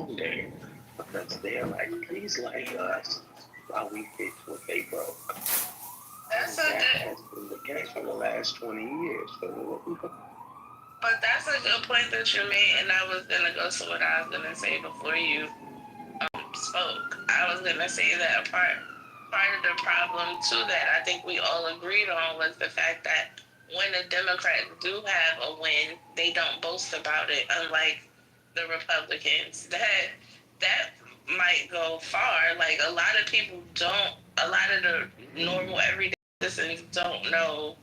belong there because they're like, please like us while we fix what they broke. That's And a that good. has been the case for the last 20 years. But that's a good point that you made, and I was gonna go to what I was gonna say before you spoke. I was gonna say that part of the problem too that I think we all agreed on was the fact that when the Democrats do have a win, they don't boast about it, unlike the Republicans. That might go far. Like a lot of people don't. A lot of the normal everyday citizens don't know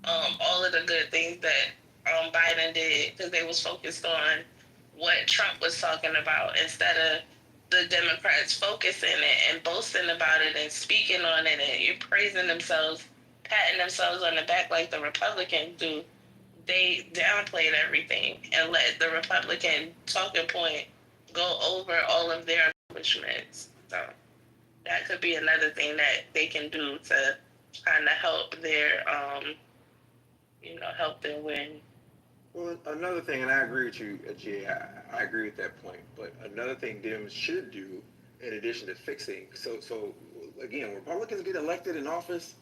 all of the good things that Biden did because they was focused on what Trump was talking about instead of the Democrats focusing it and boasting about it and speaking on it and you're praising themselves, patting themselves on the back like the Republicans do. They downplayed everything and let the Republican talking point go over all of their accomplishments. So that could be another thing that they can do to kind of help their help them win. Well, another thing, and I agree with you, Jay. I agree with that point. But another thing Dems should do, in addition to fixing, so again, Republicans get elected in office.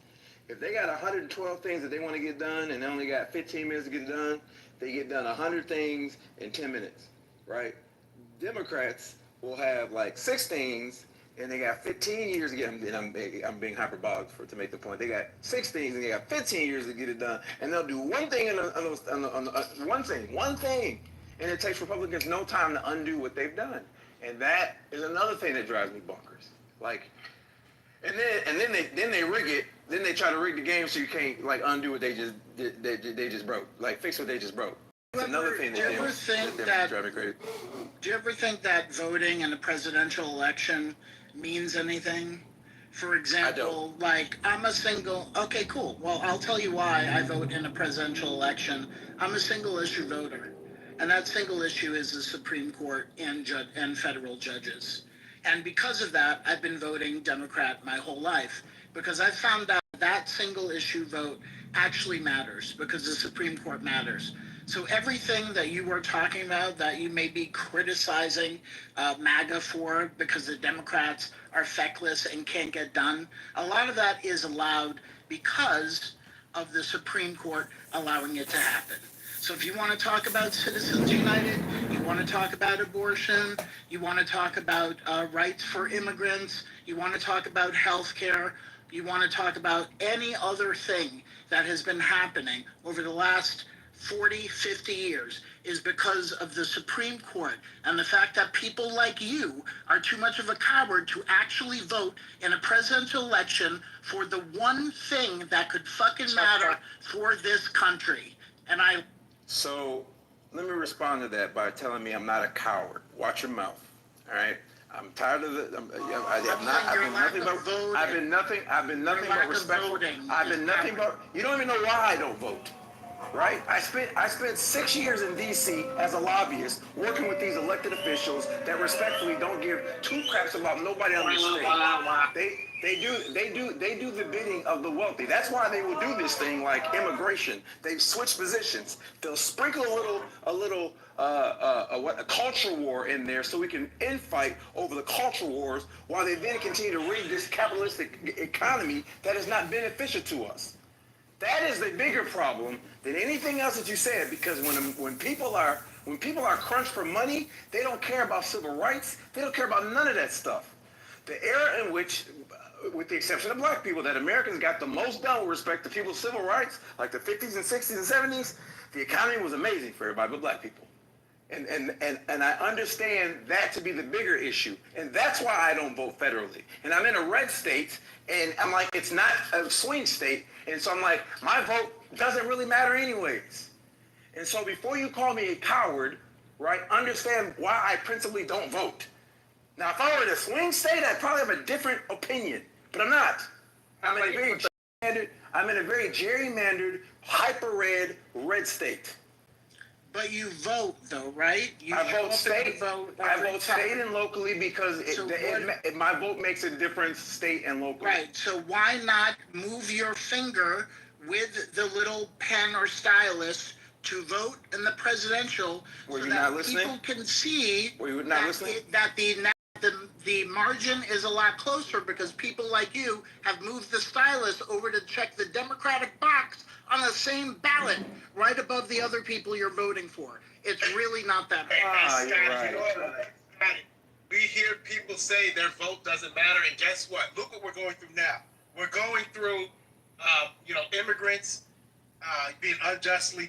If they got 112 things that they want to get done, and they only got 15 minutes to get it done, they get done 100 things in 10 minutes, right? Democrats will have like 6 things and they got 15 years to get them, and I'm being hyperbolic to make the point. They got 6 things and they got 15 years to get it done, and they'll do one thing one thing, and it takes Republicans no time to undo what they've done, and that is another thing that drives me bonkers. Like, and then they rig it, then they try to rig the game so you can't like undo what they just broke, like fix what they just broke. Another thing do you ever think that voting in a presidential election means anything? For example, like I'm a single. Okay, cool. Well, I'll tell you why I vote in a presidential election. I'm a single issue voter, and that single issue is the Supreme Court and federal judges. And because of that, I've been voting Democrat my whole life because I found out that single issue vote actually matters because the Supreme Court matters. So everything that you were talking about that you may be criticizing MAGA for because the Democrats are feckless and can't get done, a lot of that is allowed because of the Supreme Court allowing it to happen. So if you want to talk about Citizens United, you want to talk about abortion, you want to talk about rights for immigrants, you want to talk about health care, you want to talk about any other thing that has been happening over the last 40, 50 years is because of the Supreme Court and the fact that people like you are too much of a coward to actually vote in a presidential election for the one thing that could fucking matter for this country. So let me respond to that by telling me I'm not a coward. Watch your mouth. All right. I'm tired of it. I've been nothing but respectful. I've been nothing but. You don't even know why I don't vote. Right? I spent 6 years in D.C. as a lobbyist working with these elected officials that respectfully don't give 2 craps about nobody on the state. They do the bidding of the wealthy. That's why they will do this thing like immigration. They switch positions. They'll sprinkle a culture war in there so we can infight over the culture wars while they then continue to rig this capitalistic economy that is not beneficial to us. That is the bigger problem than anything else that you said, because when people are crunched for money, they don't care about civil rights. They don't care about none of that stuff. The era in which, with the exception of black people, that Americans got the most done with respect to people's civil rights, like the 50s and 60s and 70s, the economy was amazing for everybody but black people. And I understand that to be the bigger issue. And that's why I don't vote federally. And I'm in a red state, and I'm like, it's not a swing state. And so I'm like, my vote doesn't really matter anyways. And so before you call me a coward, right, understand why I principally don't vote. Now, if I were in a swing state, I'd probably have a different opinion. But I'm not. I'm in a very gerrymandered, hyper-red state. But you vote, though, right? I vote state. I vote state and locally because my vote makes a difference state and locally. Right. So why not move your finger with the little pen or stylus to vote in the presidential Were so you that not listening? people can see Were you not listening? that the margin is a lot closer because people like you have moved the stylus over to check the Democratic box on the same ballot right above the other people you're voting for. It's really not that hard. You're right. You know what? We hear people say their vote doesn't matter, and guess what? Look what we're going through now. We're going through, immigrants being unjustly,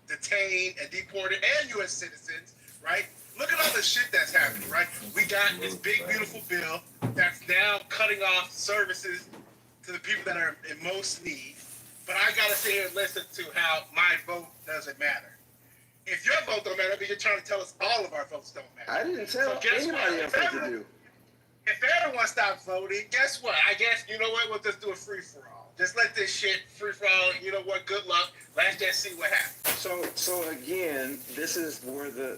detained and deported, and U.S. citizens, right? Look at all the shit that's happening, right? We got this big, beautiful bill that's now cutting off services to the people that are in most need. But I gotta sit here and listen to how my vote doesn't matter. If your vote don't matter, then you're trying to tell us all of our votes don't matter. I didn't tell anybody else what to do. If everyone stops voting, guess what? I guess, you know what? We'll just do a free-for-all. Just let this shit free-for-all. You know what? Good luck. Let's just see what happens. So again, this is where the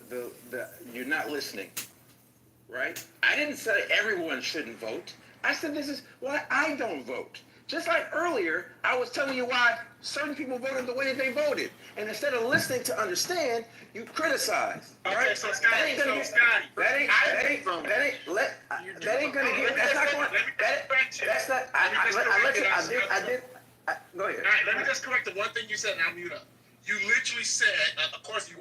you're not listening, right? I didn't say everyone shouldn't vote. I said this is why I don't vote. Just like earlier, I was telling you why certain people voted the way they voted. And instead of listening to understand, you criticize. Okay, right? so Scotty, that's not go ahead. All right, let me just correct the one thing you said and I'll mute up. You literally said, of course you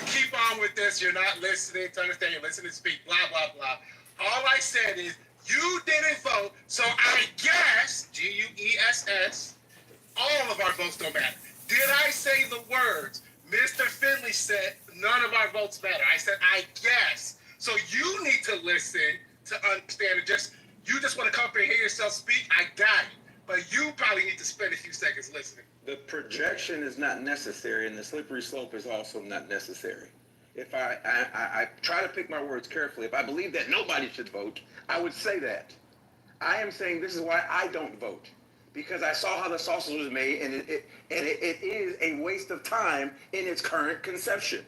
keep on with this, you're not listening to understand, you're listening to speak, blah, blah, blah. All I said is, you didn't vote, so I guess, Guess, all of our votes don't matter. Did I say the words? Mr. Finley said none of our votes matter. I said, I guess. So you need to listen to understand it. You just want to come up here and hear yourself speak. I got it. But you probably need to spend a few seconds listening. The projection is not necessary, and the slippery slope is also not necessary. If I try to pick my words carefully, if I believe that nobody should vote, I would say that. I am saying this is why I don't vote. Because I saw how the sausage was made, and it is a waste of time in its current conception,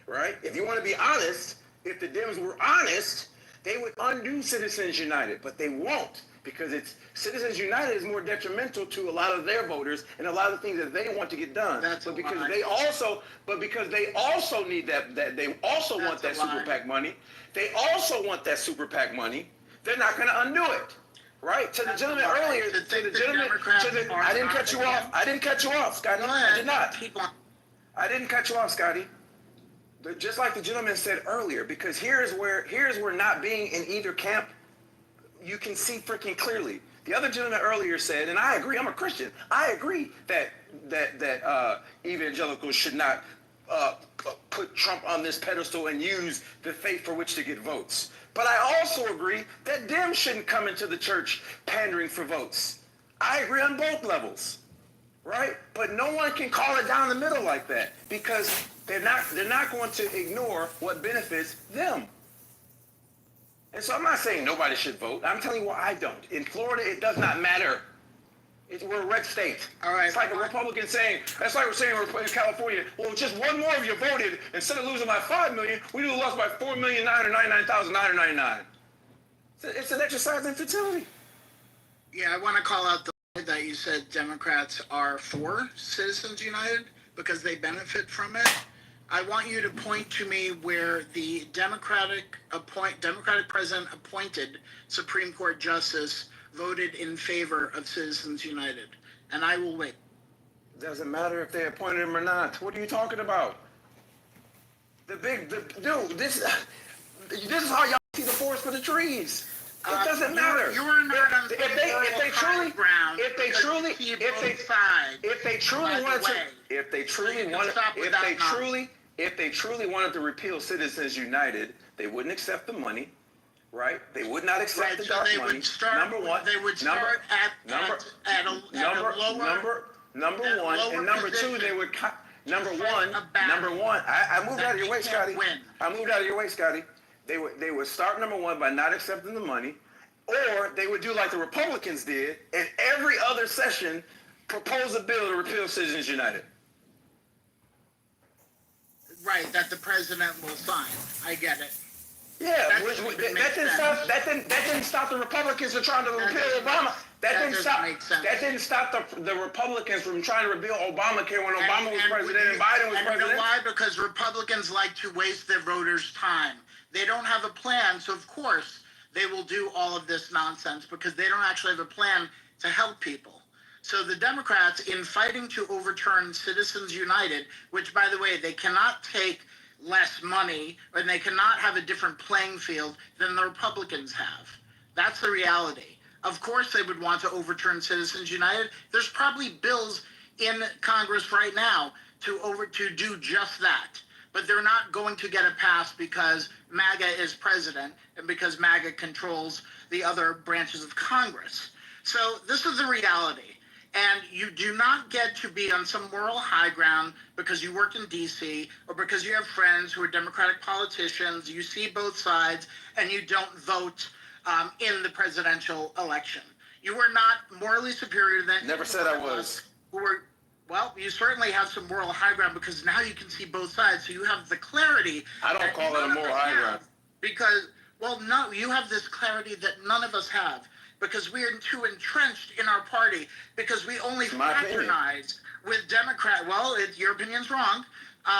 right? If you want to be honest, if the Dems were honest, they would undo Citizens United, but they won't, because Citizens United is more detrimental to a lot of their voters and a lot of the things that they want to get done. Because they also need that they also want that super PAC money. They also want that super PAC money. They're not going to undo it. Right, to the gentleman earlier, I didn't cut you off. I didn't cut you off, Scotty. I did not. I didn't cut you off, Scotty. Just like the gentleman said earlier, because here's where not being in either camp, you can see freaking clearly. The other gentleman earlier said, and I agree, I'm a Christian. I agree that evangelicals should not put Trump on this pedestal and use the faith for which to get votes. But I also agree that Dems shouldn't come into the church pandering for votes. I agree on both levels, right? But no one can call it down the middle like that because they're not going to ignore what benefits them. And so I'm not saying nobody should vote. I'm telling you why I don't. In Florida, it does not matter. We're a red state. All right. It's like a Republican saying, that's like we're saying we're in California, well, just one more of you voted, instead of losing by 5 million, we lost by 4,999,999. It's an exercise in futility. Yeah, I want to call out the way that you said Democrats are for Citizens United because they benefit from it. I want you to point to me where the Democratic president appointed Supreme Court justice voted in favor of Citizens United, and I will wait. Doesn't matter if they appointed him or not. What are you talking about? Dude, this is how y'all see the forest for the trees. It doesn't matter. You are not on if they truly wanted to repeal Citizens United, they wouldn't accept the money. Right? They would not accept the dark money. Number one. They would start at a lower number one, and number two, they would number one. I moved out of your way, Scotty. They would start number one by not accepting the money, or they would do like the Republicans did, and every other session propose a bill to repeal Citizens United. Right, that the president will sign. I get it. Yeah, that didn't stop the Republicans from trying to repeal Obama. That doesn't make sense. That didn't stop the Republicans from trying to repeal Obamacare when Obama was president and Biden was president. You know why? Because Republicans like to waste their voters' time. They don't have a plan, so of course they will do all of this nonsense because they don't actually have a plan to help people. So the Democrats, in fighting to overturn Citizens United, which, by the way, they cannot take less money and they cannot have a different playing field than the Republicans have. That's the reality. Of course they would want to overturn Citizens United. There's probably bills in Congress right now to do just that. But they're not going to get it passed because MAGA is president and because MAGA controls the other branches of Congress. So this is the reality. And you do not get to be on some moral high ground because you worked in D.C. or because you have friends who are Democratic politicians, you see both sides, and you don't vote in the presidential election. You are not morally superior than... Never said I was. Well, you certainly have some moral high ground because now you can see both sides, so you have the clarity. I don't call it a moral high ground. Because, well, no, you have this clarity that none of us have because we are too entrenched in our party because we only fraternize with Democrats. Well, your opinion's wrong.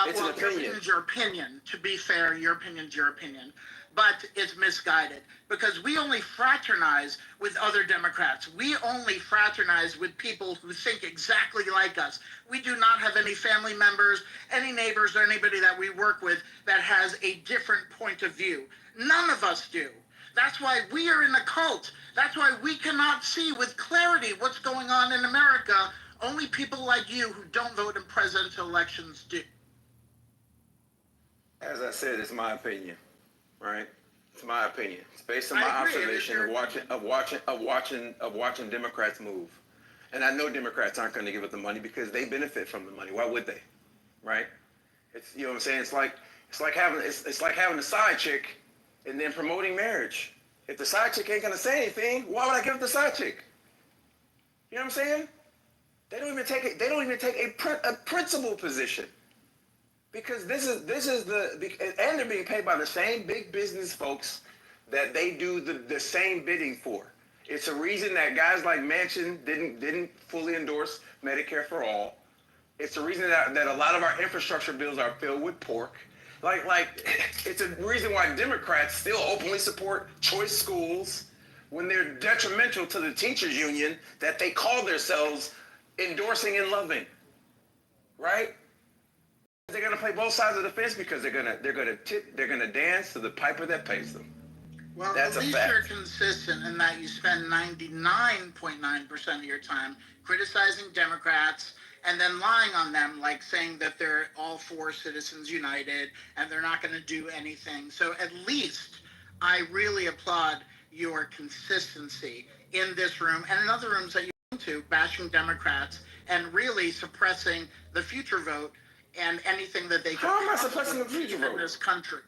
It's an opinion. Your opinion's your opinion. To be fair, your opinion's your opinion. But it's misguided because we only fraternize with other Democrats. We only fraternize with people who think exactly like us. We do not have any family members, any neighbors, or anybody that we work with that has a different point of view. None of us do. That's why we are in a cult. That's why we cannot see with clarity what's going on in America. Only people like you who don't vote in presidential elections do. As I said, it's my opinion. Right? It's my opinion. It's based on my observation of watching Democrats move. And I know Democrats aren't going to give up the money because they benefit from the money. Why would they? Right? It's, you know what I'm saying? It's like having a side chick and then promoting marriage. If the side chick ain't going to say anything, why would I give up the side chick? You know what I'm saying? They don't even take a principal position. Because this is and they're being paid by the same big business folks that they do the same bidding for. It's a reason that guys like Manchin didn't fully endorse Medicare for all. It's a reason that a lot of our infrastructure bills are filled with pork. Like it's a reason why Democrats still openly support choice schools when they're detrimental to the teachers union that they call themselves endorsing and loving. Right? They're gonna play both sides of the fence because they're gonna dance to the piper that pays them. Well, that's at least a fact. You're consistent in that you spend 99.9% of your time criticizing Democrats and then lying on them, like saying that they're all for Citizens United and they're not going to do anything. So at least I really applaud your consistency in this room and in other rooms that you go to, bashing Democrats and really suppressing the future vote and anything that they can. How am I suppressing the future vote in this country?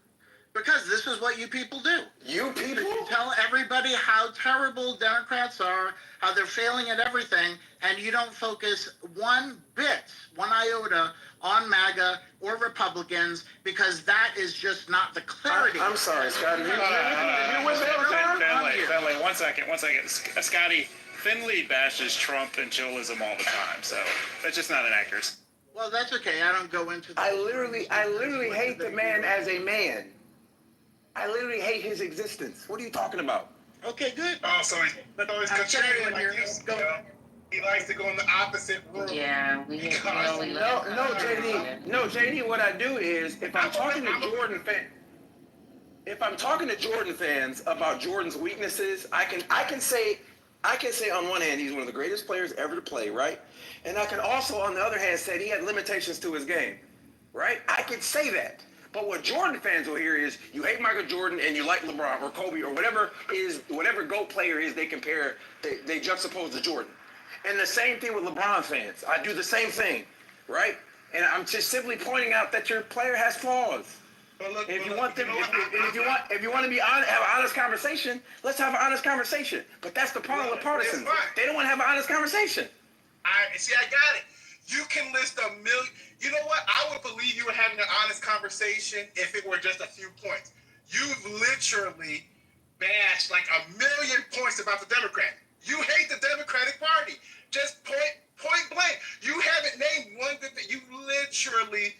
Because this is what you people do. You people? You tell everybody how terrible Democrats are, how they're failing at everything, and you don't focus one iota on MAGA or Republicans because that is just not the clarity. I'm sorry, Scotty. You're with me all the time? Finley, one second. Scotty, Finley bashes Trump and chillism all the time, so that's just not an accurate. Well, that's okay. I don't go into that. I literally hate the man as a man. I literally hate his existence. What are you talking about? Okay, good. Oh, so he's contrarian like you. He likes to go in the opposite room. Yeah, we really No, JD. What I do is if I'm talking to Jordan fans about Jordan's weaknesses, I can say on one hand he's one of the greatest players ever to play, right? And I can also on the other hand say he had limitations to his game, right? I can say that. But what Jordan fans will hear is you hate Michael Jordan and you like LeBron or Kobe or whatever GOAT player is they juxtapose to Jordan. And the same thing with LeBron fans. I do the same thing, right? And I'm just simply pointing out that your player has flaws. If you want to have an honest conversation, let's have an honest conversation. But that's the problem with partisans. They don't want to have an honest conversation. I got it. You can list a million. You know what? I would believe you were having an honest conversation if it were just a few points. You've literally bashed like a million points about the Democrat. You hate the Democratic Party. Just point blank. You haven't named one good thing. You literally,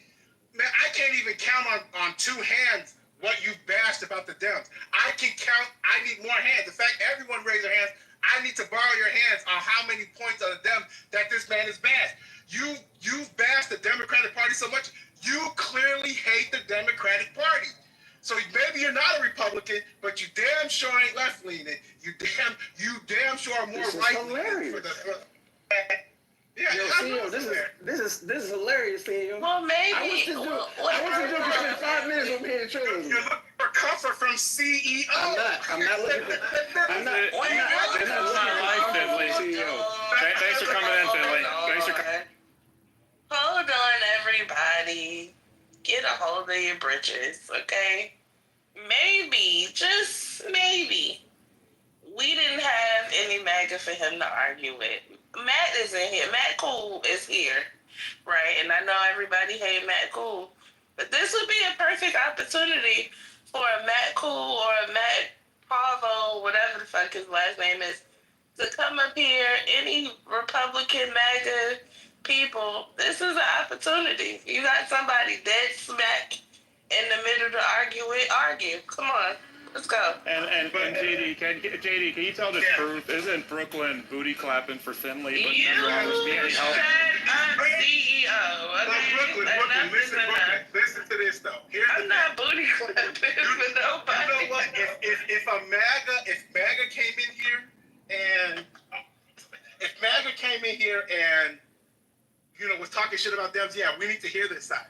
man, I can't even count on two hands what you've bashed about the Dems. I can count. I need more hands. In fact, everyone raise their hands. I need to borrow your hands on how many points on the Dems that this man has bashed. You've bashed the Democratic Party so much. You clearly hate the Democratic Party. So maybe you're not a Republican, but you damn sure ain't left leaning. You damn sure are more right leaning for the. Yeah, Yo, CEO, this is hilarious, CEO. Well, maybe. I wish this dude could spend 5 minutes with me and Trillium. You're looking for comfort from CEO. I'm not looking for. I'm not looking for Finley. CEO. Thanks for coming in, Finley. Thanks for coming. Hold on, everybody. Get a hold of your britches, okay? Maybe, just maybe, we didn't have any MAGA for him to argue with. Matt isn't here. Matt Cool is here, right? And I know everybody hate Matt Cool, but this would be a perfect opportunity for a Matt Cool or a Matt Pavo, whatever the fuck his last name is, to come up here. Any Republican MAGA people, this is an opportunity. You got somebody dead smack in the middle to argue with. Argue. Come on. Let's go. And JD, can you tell the truth? Isn't Brooklyn booty clapping for Finley? But You shut up, CEO. Brooklyn, listen to this though. I'm not booty clapping for nobody. You know what? If MAGA came in here and was talking shit about Dems, yeah, we need to hear this side.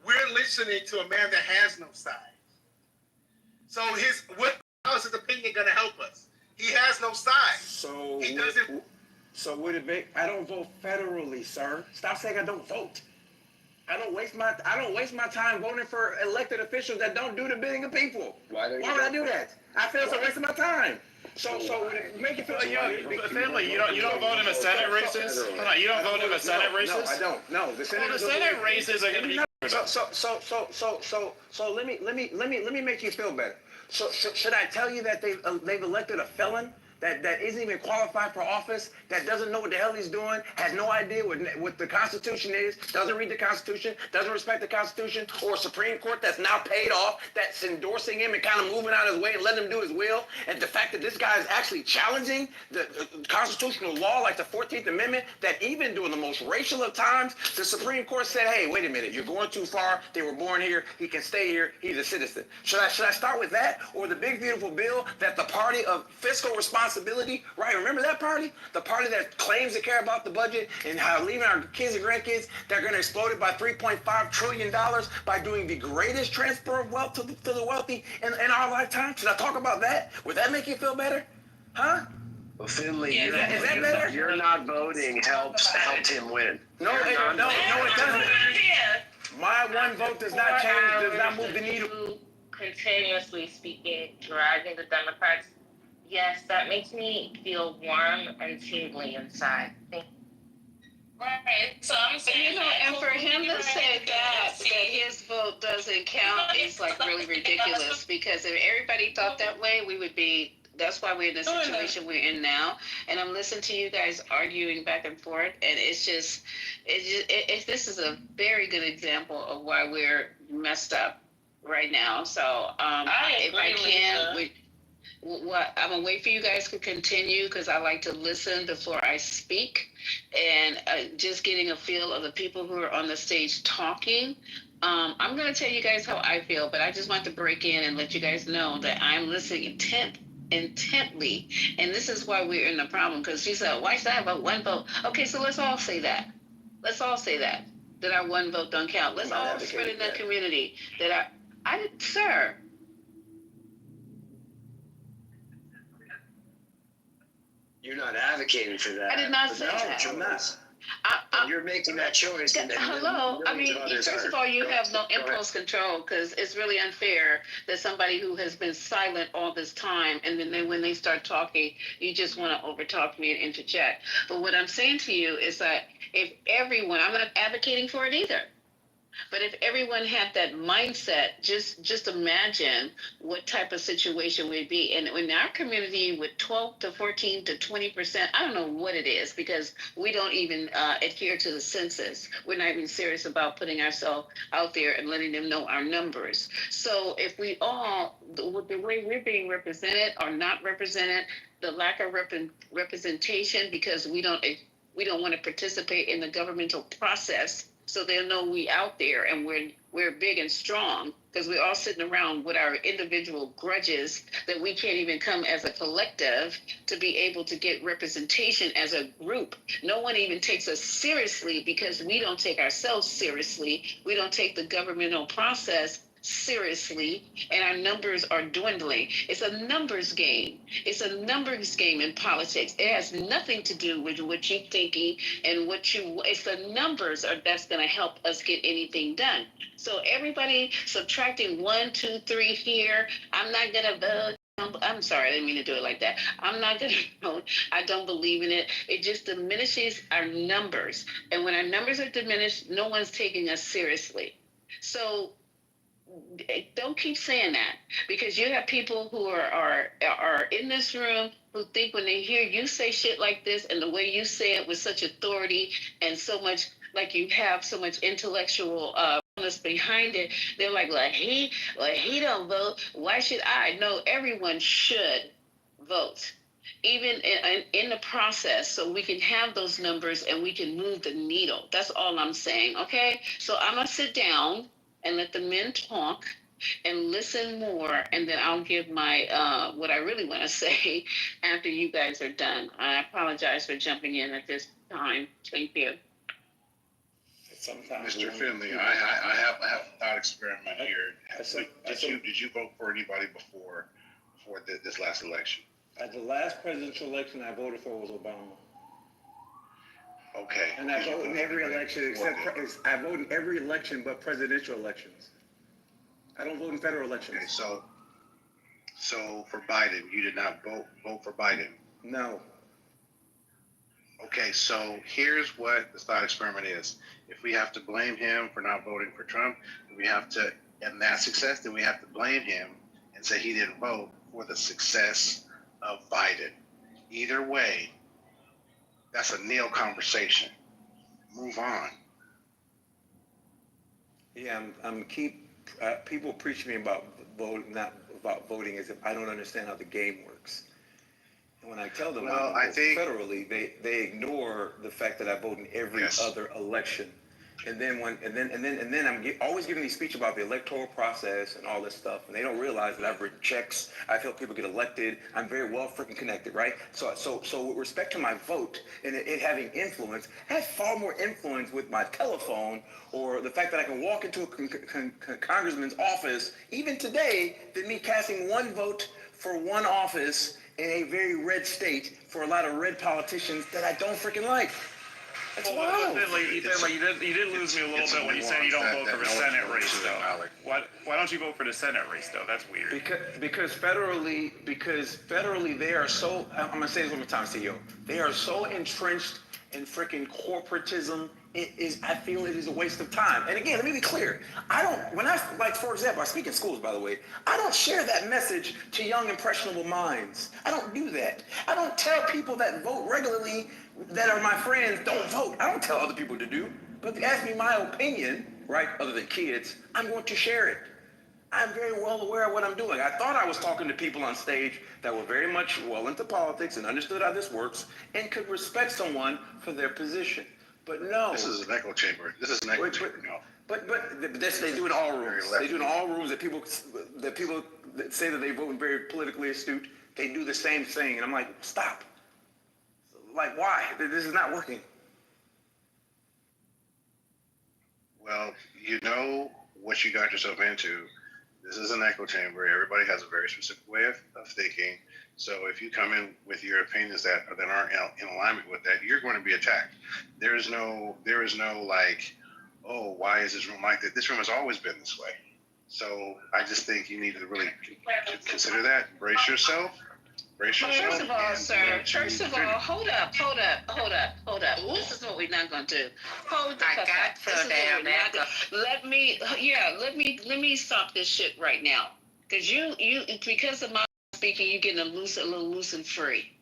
We're listening to a man that has no side. So how is his opinion gonna help us? He has no side. So he doesn't. So would it be? I don't vote federally, sir. Stop saying I don't vote. I don't waste my time voting for elected officials that don't do the bidding of people. Why would I do that? I feel it's a waste of my time. So make it feel Finley, you don't vote in the Senate races? Hold on, you don't vote in the Senate races? No, I don't. No, the Senate races are gonna be. So let me make you feel better. So should I tell you that they've elected a felon that isn't even qualified for office, that doesn't know what the hell he's doing, has no idea what the Constitution is, doesn't read the Constitution, doesn't respect the Constitution, or a Supreme Court that's now paid off, that's endorsing him and kind of moving out of his way and letting him do his will, and the fact that this guy is actually challenging the constitutional law like the 14th Amendment, that even during the most racial of times, the Supreme Court said, hey, wait a minute, you're going too far, they were born here, he can stay here, he's a citizen. Should I start with that, or the big beautiful bill that the party of fiscal responsibility, right? Remember that party? The party that claims to care about the budget and how leaving our kids and grandkids, they're going to explode it by $3.5 trillion by doing the greatest transfer of wealth to the wealthy in our lifetime. Should I talk about that? Would that make you feel better? Huh? Well, Finley, is that better? You're not voting helped him win. No, it doesn't. My one vote does not change, does not move the needle. Continuously speaking, driving the Democrats, yes, that makes me feel warm and tingly inside. Right. So I'm saying, and for him to say that his vote doesn't count is like really ridiculous, because if everybody thought that way, we would be. That's why we're in the situation we're in now. And I'm listening to you guys arguing back and forth, and this is a very good example of why we're messed up right now. So I'm gonna wait for you guys to continue, because I like to listen before I speak, and just getting a feel of the people who are on the stage talking. I'm gonna tell you guys how I feel, but I just want to break in and let you guys know that I'm listening intently, and this is why we're in the problem. Because she said, why should I have a one vote? Okay, so let's all say that our one vote don't count. Let's all spread in the community that sir. You're not advocating for that. I did not say that. I'm not. You're making that choice. Hello. I mean, first of all, you have no impulse control, because it's really unfair that somebody who has been silent all this time, and then when they start talking, you just want to overtalk me and interject. But what I'm saying to you is that if everyone, I'm not advocating for it either. But if everyone had that mindset, just imagine what type of situation we'd be. And in our community with 12 to 14 to 20%, I don't know what it is because we don't even adhere to the census. We're not even serious about putting ourselves out there and letting them know our numbers. So if we all, with the way we're being represented or not represented, the lack of representation because we don't want to participate in the governmental process, so they'll know we out there and we're big and strong because we're all sitting around with our individual grudges that we can't even come as a collective to be able to get representation as a group. No one even takes us seriously because we don't take ourselves seriously. We don't take the governmental process seriously, and our numbers are dwindling. It's a numbers game. It's a numbers game in politics. It has nothing to do with what you're thinking and it's the numbers that's going to help us get anything done. So everybody subtracting 1, 2, 3 here, I'm not going to vote. I'm sorry, I didn't mean to do it like that. I'm not going to vote. I don't believe in it. It just diminishes our numbers. And when our numbers are diminished, no one's taking us seriously. So don't keep saying that because you have people who are in this room who think when they hear you say shit like this and the way you say it with such authority and so much like you have so much intellectual behind it, they're like he don't vote. Why should I? No, everyone should vote. Even in the process, so we can have those numbers and we can move the needle. That's all I'm saying. Okay, so I'm gonna sit down and let the men talk and listen more, and then I'll give my what I really want to say after you guys are done. I apologize for jumping in at this time. Thank you. Sometimes Mr. Finley, I have a thought experiment here. Did you vote for anybody before this last election? At the last presidential election I voted for was Obama. Okay. And I voted in every election I vote in every election but presidential elections. I don't vote in federal elections. Okay, so for Biden, you did not vote for Biden? No. Okay, so here's what the thought experiment is. If we have to blame him for not voting for Trump, and that success, then we have to blame him and say he didn't vote for the success of Biden. Either way, that's a nil conversation. Move on. Yeah, people preach to me about not about voting as if I don't understand how the game works. And when I tell them I think federally, they ignore the fact that I vote in every other election. And then I'm always giving these speech about the electoral process and all this stuff, and they don't realize that I've written checks. I've helped people get elected. I'm very well freaking connected, right? So with respect to my vote and it having influence, it has far more influence with my telephone or the fact that I can walk into a congressman's office even today than me casting one vote for one office in a very red state for a lot of red politicians that I don't freaking like. That's wild. You did lose me a little bit when you said you don't vote for the Senate race, though. Why don't you vote for the Senate race, though? That's weird. Because federally they are so, I'm going to say this one more time, CEO. They are so entrenched in freaking corporatism. I feel it is a waste of time. And again, let me be clear. For example, I speak in schools, by the way. I don't share that message to young, impressionable minds. I don't do that. I don't tell people that vote regularly that are my friends, don't vote. I don't tell other people to do. But if you ask me my opinion, right, other than kids, I'm going to share it. I'm very well aware of what I'm doing. I thought I was talking to people on stage that were very much well into politics and understood how this works and could respect someone for their position. But no. This is an echo chamber. No. But this they do in all rooms. They do in all rooms that people that say that they vote very politically astute. They do the same thing, and I'm like, stop. Like, why? This is not working. Well, you know what you got yourself into. This is an echo chamber. Everybody has a very specific way of thinking. So if you come in with your opinions that aren't in alignment with that, you're going to be attacked. There is no like, oh, why is this room like that? This room has always been this way. So I just think you need to really consider that, brace yourself, Brace Well, yourself. first of all, sir, first of all, hold up. This is what we're not gonna do. Hold the fuck up. This is what we're not gonna. Let me stop this shit right now. Cause you, because of my speaking, you getting a little loose and free.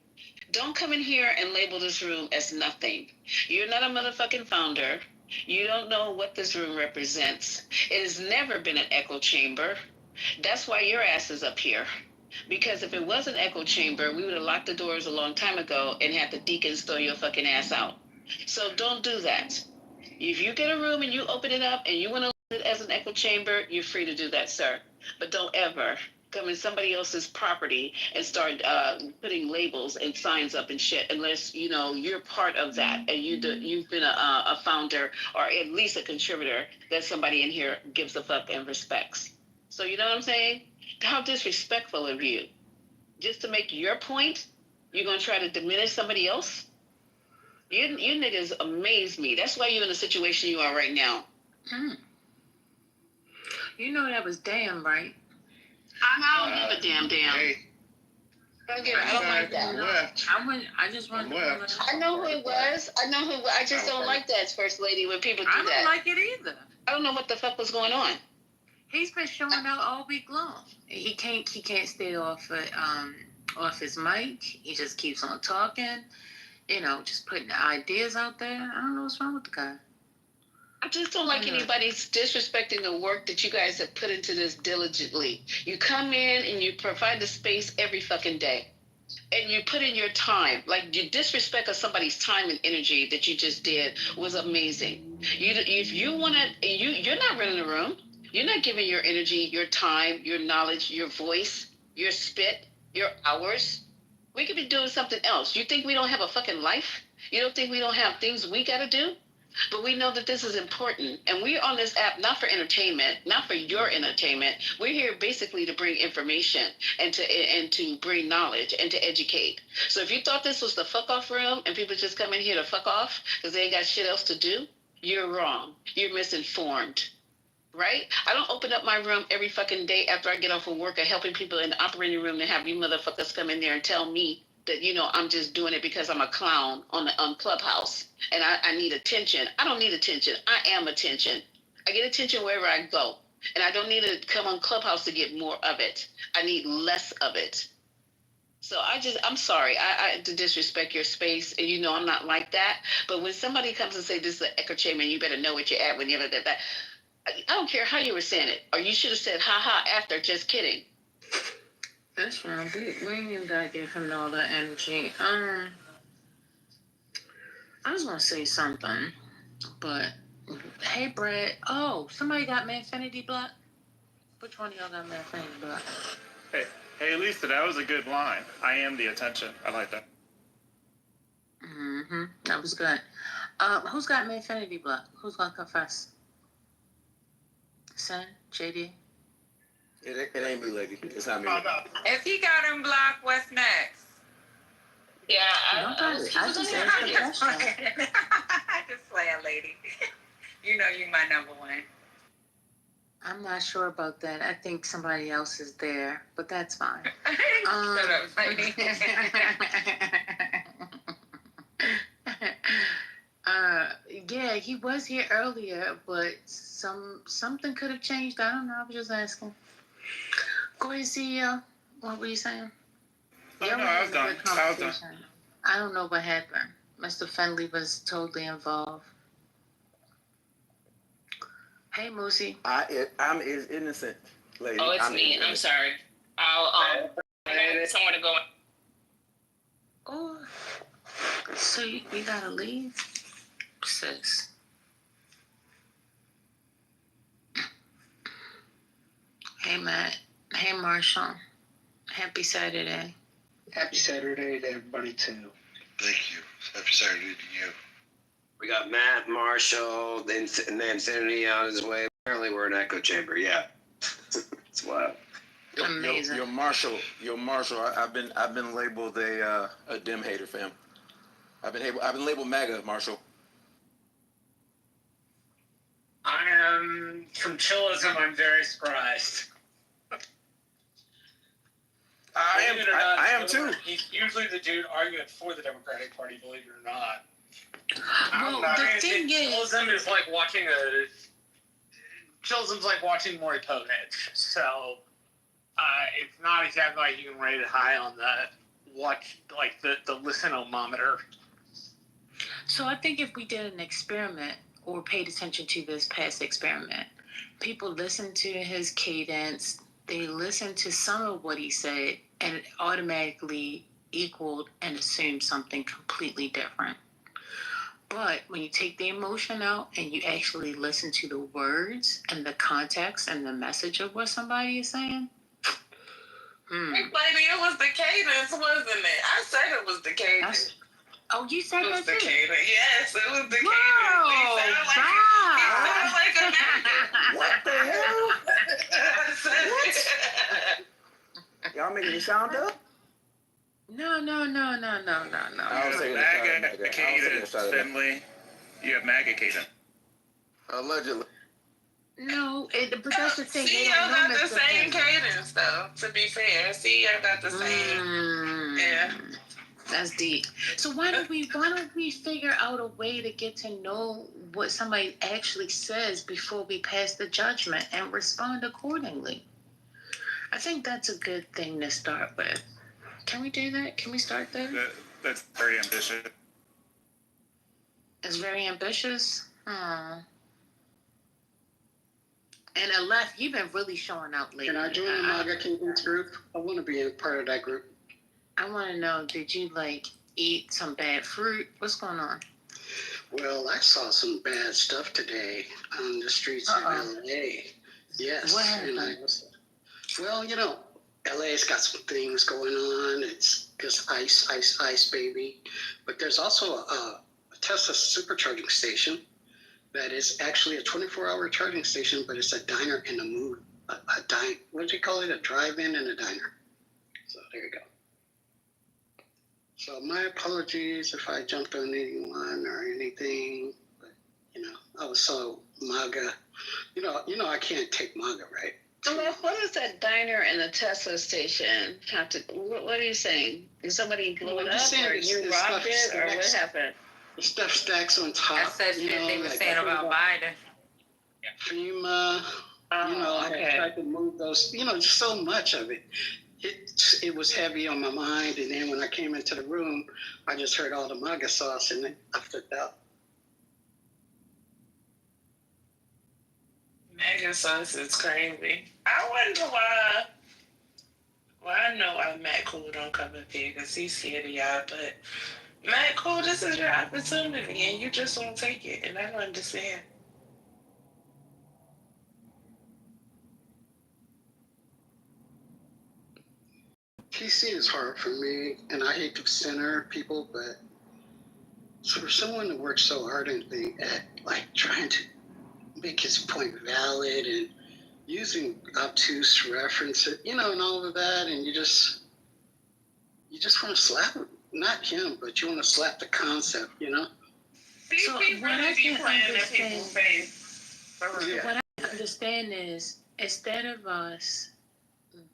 Don't come in here and label this room as nothing. You're not a motherfucking founder. You don't know what this room represents. It has never been an echo chamber. That's why your ass is up here. Because if it was an echo chamber, we would have locked the doors a long time ago and had the deacons throw your fucking ass out. So don't do that. If you get a room and you open it up and you want to use it as an echo chamber, you're free to do that, sir. But don't ever come in somebody else's property and start putting labels and signs up and shit unless you know you're part of that and you've been a founder or at least a contributor that somebody in here gives a fuck and respects. So you know what I'm saying? How disrespectful of you. Just to make your point, you're gonna try to diminish somebody else? You niggas amaze me. That's why you're in the situation you are right now. You know that was damn right. I don't give a damn. Hey, I don't like that. left. I just want to. I know who it was. I just don't like that, First Lady, when people do I don't that. like it either. I don't know what the fuck was going on. He's been showing out all week long. He can't stay off his mic. He just keeps on talking. You know, just putting ideas out there. I don't know what's wrong with the guy. I just don't like anybody disrespecting the work that you guys have put into this diligently. You come in and you provide the space every fucking day. And you put in your time. Like, your disrespect of somebody's time and energy that you just did was amazing. If you want to, you're not running the room. You're not giving your energy, your time, your knowledge, your voice, your spit, your hours. We could be doing something else. You think we don't have a fucking life? You don't think we don't have things we got to do? But we know that this is important. And we're on this app not for entertainment, not for your entertainment. We're here basically to bring information and to bring knowledge and to educate. So if you thought this was the fuck off room and people just come in here to fuck off because they ain't got shit else to do, you're wrong. You're misinformed. Right? I don't open up my room every fucking day after I get off of work or helping people in the operating room to have you motherfuckers come in there and tell me that, you know, I'm just doing it because I'm a clown on Clubhouse and I need attention. I don't need attention. I am attention. I get attention wherever I go. And I don't need to come on Clubhouse to get more of it. I need less of it. So I'm sorry, I to disrespect your space, and you know I'm not like that. But when somebody comes and say this is an echo chamber, and you better know what you're at when you're at that. I don't care how you were saying it, or you should have said "ha ha" after. Just kidding. That's wrong. We ain't even gotta give him all that energy. I was gonna say something, but hey, Brad. Oh, somebody got Manfinity Block. Which one of y'all got Manfinity Block? Hey, Lisa, that was a good line. I am the attention. I like that. That was good. Who's got Manfinity Block? Who's gonna confess? Son, JD. It ain't me, lady. It's not me. If he got him blocked, what's next? Yeah, I just asked the question. I just playing, lady. You know you my number one. I'm not sure about that. I think somebody else is there, but that's fine. Shut up, lady. Yeah, he was here earlier, but something could have changed. I don't know. I was just asking. Go ahead, CEO. What were you saying? Oh, no, I was done. I don't know what happened. Mr. Fenley was totally involved. Hey, Moosey. I'm as innocent, lady. Oh, it's me. I'm sorry. I'll somewhere to go. Oh, so you gotta leave, sis. Hey, Matt. Hey, Marshall. Happy Saturday. Happy Saturday to everybody, too. Thank you. Happy Saturday to you. We got Matt, Marshall, then Infinity on his way. Apparently we're an echo chamber, yeah. It's wild. Amazing. Your Marshall. I've been labeled a dim hater, fam. I've been labeled MAGA, Marshall. I am from Chillism. I'm very surprised. I me too. He's usually the dude arguing for the Democratic Party, believe it or not. Well, the thing is, Chillism is like watching Chillism's like watching Maury Povich. So it's not exactly like you can rate it high on the listen-o-mometer. so I think if we did an experiment or paid attention to this past experiment, people listened to his cadence, they listened to some of what he said, and it automatically equaled and assumed something completely different. But when you take the emotion out and you actually listen to the words and the context and the message of what somebody is saying, Lady, it was the cadence, wasn't it? I said it was the cadence. Oh, you said it was that the too? cadence. Yes, it was the Whoa, cadence. He sounded like a maggot. What the hell? I said it. Y'all making me sound up? No. I was taking a shot at MAGA Mega. cadence, Finley. You have MAGA cadence. Allegedly. No, but that's the thing. CEO got the same cadence, though, to be fair. CEO got the same. Yeah. That's deep. So why don't we figure out a way to get to know what somebody actually says before we pass the judgment and respond accordingly? I think that's a good thing to start with. Can we do that? Can we start there? That's very ambitious. It's very ambitious. And Aleph, you've been really showing out lately. Can I join the MAGA cadence group? I want to be a part of that group. I want to know, did you eat some bad fruit? What's going on? Well, I saw some bad stuff today on the streets of LA. Yes. What happened? Well, LA's got some things going on. It's just ice, baby. But there's also a Tesla supercharging station that is actually a 24-hour charging station, but it's a diner and a movie. What do you call it? A drive-in and a diner. So there you go. So my apologies if I jumped on anyone or anything, but I was so MAGA. I can't take MAGA, right? Well, what does that diner and the Tesla station have to? What are you saying? Is somebody blew it up, or you robbed it, or what happened? The stuff stacks on top. That's that shit they were saying about Biden. FEMA. I tried to move those. Just so much of it. It was heavy on my mind, and then when I came into the room, I just heard all the MAGA sauce, and I flipped out. MAGA sauce is crazy. I wonder why. Well, I know Matt Cool don't come up here because he's scared of y'all, but Matt Cool, this is your opportunity, and you just won't take it, and I don't understand. TC is hard for me, and I hate to center people, but for someone to work so ardently at trying to make his point valid and using obtuse references, and all of that, and you just want to slap him. Not him, but you want to slap the concept, So what I can understand is, instead of us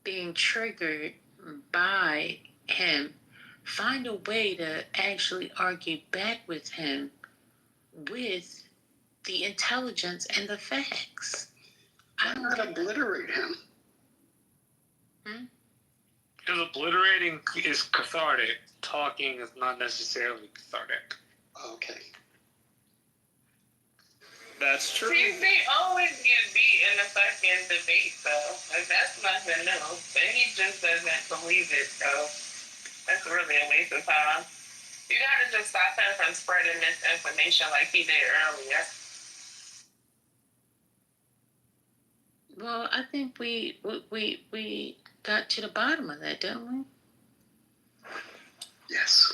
being triggered by him, find a way to actually argue back with him with the intelligence and the facts. Why not obliterate him? Because obliterating is cathartic. Talking is not necessarily cathartic. Okay. That's true. See, they always get beat in the fucking debate, though. That's nothing new. But he just doesn't believe it, so that's really a waste of time. You gotta just stop him from spreading misinformation like he did earlier. Well, I think we got to the bottom of that, didn't we? Yes.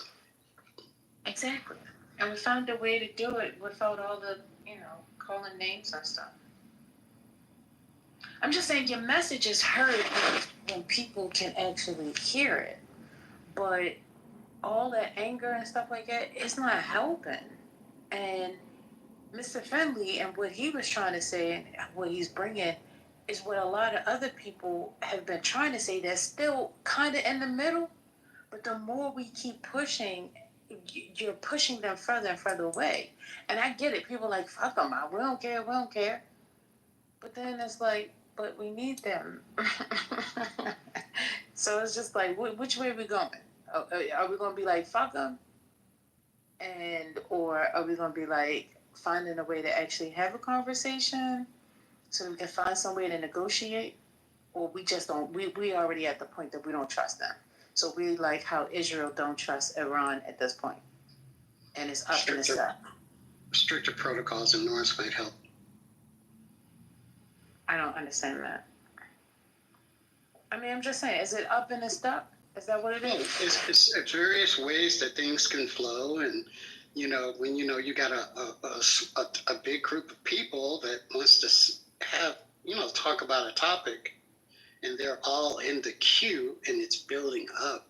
Exactly. And we found a way to do it without all the, calling names and stuff. I'm just saying your message is heard when people can actually hear it. But all that anger and stuff like that, it's not helping. And Mr. Finley and what he was trying to say and what he's bringing is what a lot of other people have been trying to say that's still kind of in the middle. But the more we keep pushing, you're pushing them further and further away. And I get it. People are like, fuck them. We don't care. We don't care. But then it's like, but we need them. So it's just like, which way are we going? Are we going to be like, fuck them? Or are we going to be like, finding a way to actually have a conversation so we can find some way to negotiate? Or we just don't, we already at the point that we don't trust them. So we like how Israel don't trust Iran at this point. And it's up in the sky. Stricter protocols and norms might help. I don't understand that. I mean, I'm just saying, is it up and it's stuck? Is that what it is? It's various ways that things can flow, and when you got a big group of people that wants to have talk about a topic, and they're all in the queue, and it's building up.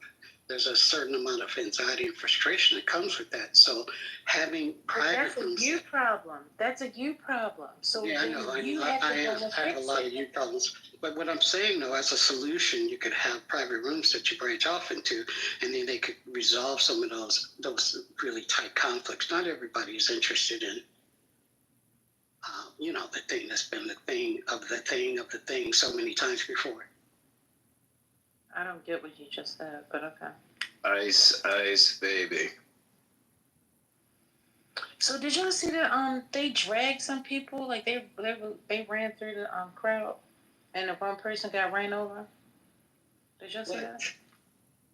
There's a certain amount of anxiety and frustration that comes with that. So having private That's a you problem. That's a you problem. So yeah, I know. I have a lot of you problems. But what I'm saying, though, as a solution, you could have private rooms that you branch off into, and then they could resolve some of those really tight conflicts. Not everybody is interested in, the thing that's been the thing of the thing of the thing so many times before. I don't get what you just said, but okay. Ice, ice, baby. So did y'all see that they dragged some people, like they ran through the crowd, and the one person got ran over? Did y'all see that?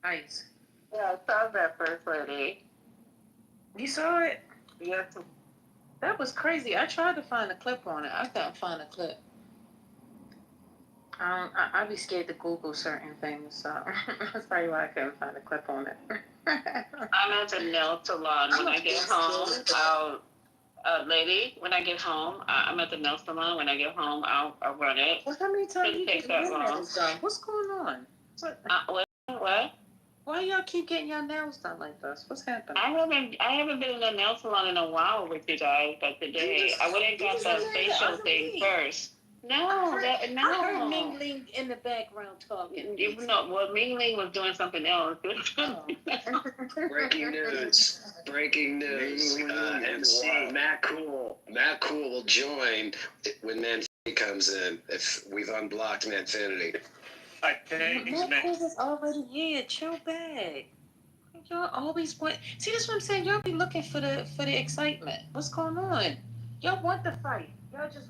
Ice. Yeah, I saw that, First Lady. You saw it? Yes. That was crazy. I tried to find a clip on it. I couldn't find a clip. I'd be scared to Google certain things, so that's probably why I couldn't find a clip on it. I'm at the nail salon. When I get home, when I get home, I'm at the nail salon. When I get home, I'll run it. Well, how many times you Take get that your long. nails done? What's going on? What? Why y'all keep getting your nails done like this? What's happening? I haven't been in the nail salon in a while with you guys, but today I went and got the facial thing first. No. I heard Mingling in the background talking. Mingling was doing something else. Breaking news. MC Matt Cool will join when Manfinity comes in. If we've unblocked Manfinity. I think Matt Cool was already here. Chill back. Y'all always want. See, that's what I'm saying. Y'all be looking for the excitement. What's going on? Y'all want the fight.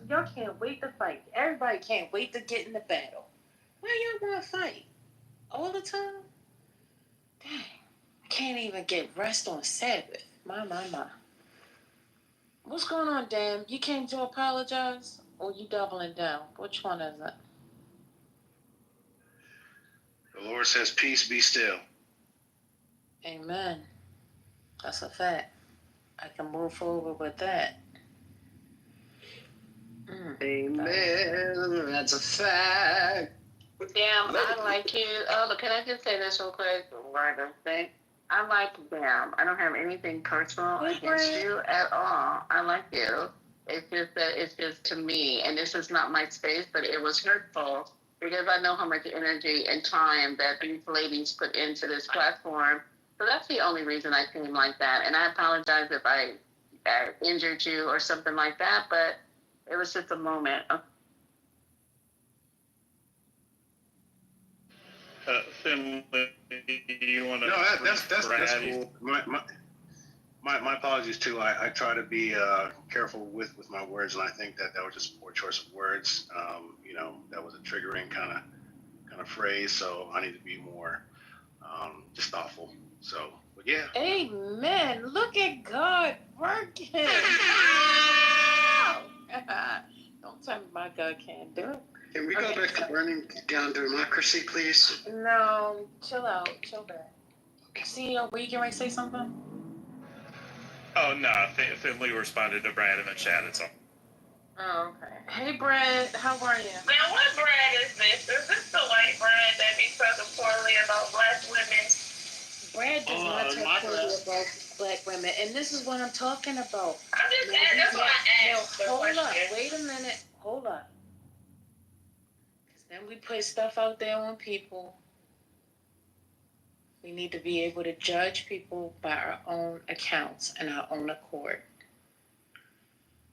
Y'all can't wait to fight. Everybody can't wait to get in the battle. Why y'all want to fight all the time? Dang, I can't even get rest on Sabbath. My. What's going on, Dan? You came to apologize, or you doubling down? Which one is it? The Lord says, peace, be still. Amen. That's a fact. I can move forward with that. Amen. That's a fact. Damn, I like you. Oh, can I just say this real quick? I like Damn. I don't have anything personal against you at all. I like you. It's just that it's just to me, and this is not my space, but it was hurtful because I know how much energy and time that these ladies put into this platform. So that's the only reason I came like that. And I apologize if I injured you or something like that, but it was just a moment. Finley, you want to? No, that's cool. My apologies too. I try to be careful with my words, and I think that was just a poor choice of words. That was a triggering kind of phrase, so I need to be more just thoughtful. So, but yeah. Amen. Look at God working. Don't tell me my God can't do it. Can we go back to burning down democracy, please? No, chill out. Chill back. CEO, were you getting ready to say something? Oh, no. Finley responded to Brad in the chat. It's all. Oh, okay. Hey, Brad. How are you? Now, what Brad is this? Is this the white Brad that be talking poorly about black women? Brad does not talk poorly about black women, and this is what I'm talking about. I'm just asking. That's why I asked the question. Hold up. Wait a minute. Hold up. Because then we put stuff out there on people. We need to be able to judge people by our own accounts and our own accord.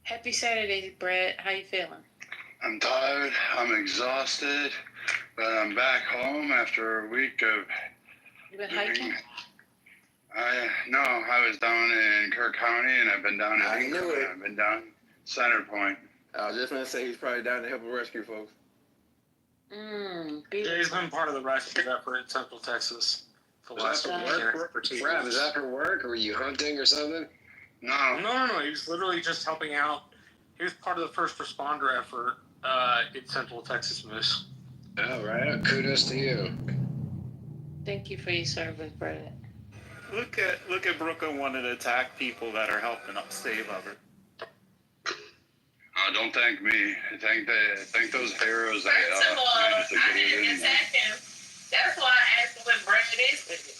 Happy Saturday, Brad. How you feeling? I'm tired. I'm exhausted, but I'm back home after a week of. You been hiking? I was down in Kirk County, and I've been down in I've been down Center Point. I was just gonna say he's probably down to help rescue folks. Yeah, he's been part of the rescue effort in Central Texas for the last week. Brad, is that for work, or were you hunting or something? No. He was literally just helping out. He was part of the first responder effort in Central Texas Moose. Oh, right. Kudos to you. Thank you for your service, Brad. Look at Brooklyn wanting to attack people that are helping up save others. Don't thank me. Thank those heroes. First of all, I didn't attack him. That's why I asked him what Brad is with it.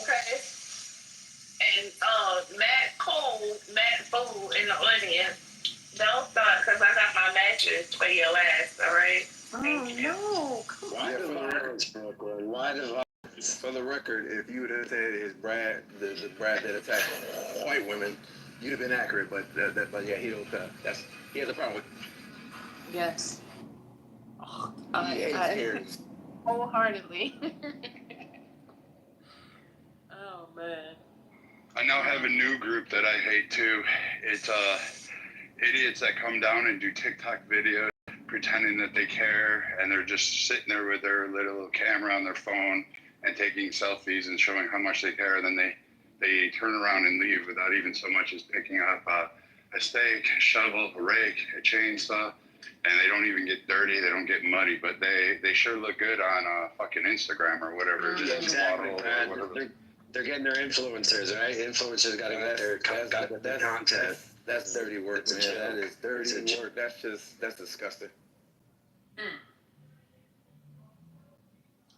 Okay. And Matt Fool in the audience, don't start because I got my mattress for your ass, all right? Thank you. No. Why the violence, Brooklyn? Why the violence? For the record, if you would have said it's Brad, the Brad that attacked white women, you'd have been accurate. But yeah, he has a problem with. Yes. Oh, I wholeheartedly. Oh man. I now have a new group that I hate too. It's idiots that come down and do TikTok videos pretending that they care, and they're just sitting there with their little camera on their phone and taking selfies and showing how much they care, and then they turn around and leave without even so much as picking up a stake, a shovel, a rake, a chainsaw, and they don't even get dirty, they don't get muddy, but they sure look good on fucking Instagram or whatever. Yeah, exactly, Brad. They're getting their influencers, right? Influencers got to get their content. That's dirty work, man. That is dirty work. That's disgusting.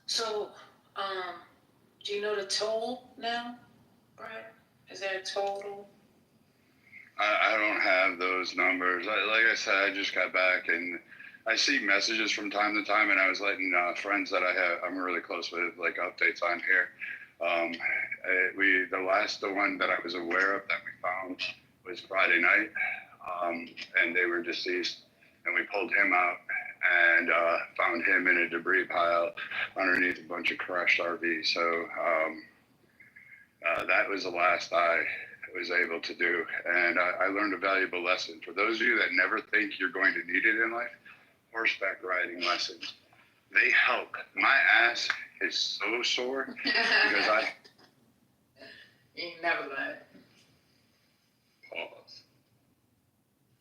So, do you know the toll now, Brad? Is there a total? I don't have those numbers. Like I said, I just got back, and I see messages from time to time, and I was letting friends that I'm really close with, like, updates on here. The one that I was aware of that we found was Friday night, and they were deceased, and we pulled him out and found him in a debris pile underneath a bunch of crushed RVs. So that was the last I was able to do, and I learned a valuable lesson. For those of you that never think you're going to need it in life, horseback riding lessons. They help. My ass is so sore because You ain't never lied. Pause.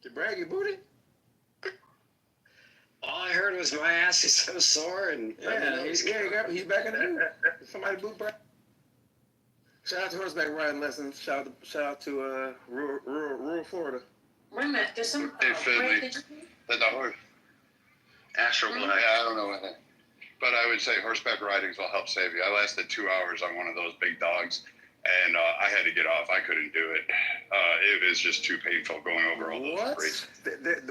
Did Brad get booted? All I heard was my ass is so sore, and he's back in the mood. Somebody boot Brad. Shout out to horseback riding lessons. Shout out to rural Florida. Wait a minute, there's some. The horse. Astro Black. Yeah, I don't know what that. But I would say horseback ridings will help save you. I lasted 2 hours on one of those big dogs, and I had to get off. I couldn't do it. It was just too painful going over all those streets.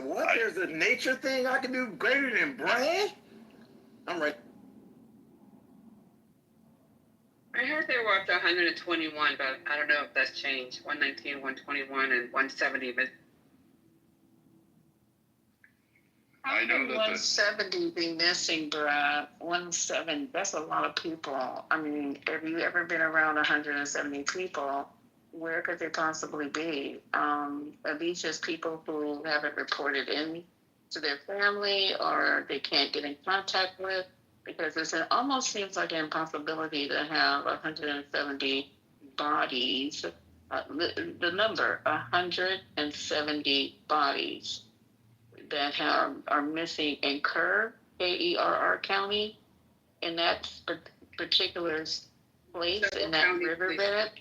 What? There's a nature thing I can do greater than Brad? I'm right. I heard they were up to 121, but I don't know if that's changed. 119, 121, and 170. But I know that 170 be missing, Brad. 170, that's a lot of people. I mean, have you ever been around 170 people? Where could they possibly be? Are these just people who haven't reported in to their family or they can't get in contact with? Because it almost seems like an impossibility to have 170 bodies. The number, 170 bodies that are missing in Kerr, Kerr County, in that particular place, in that riverbed.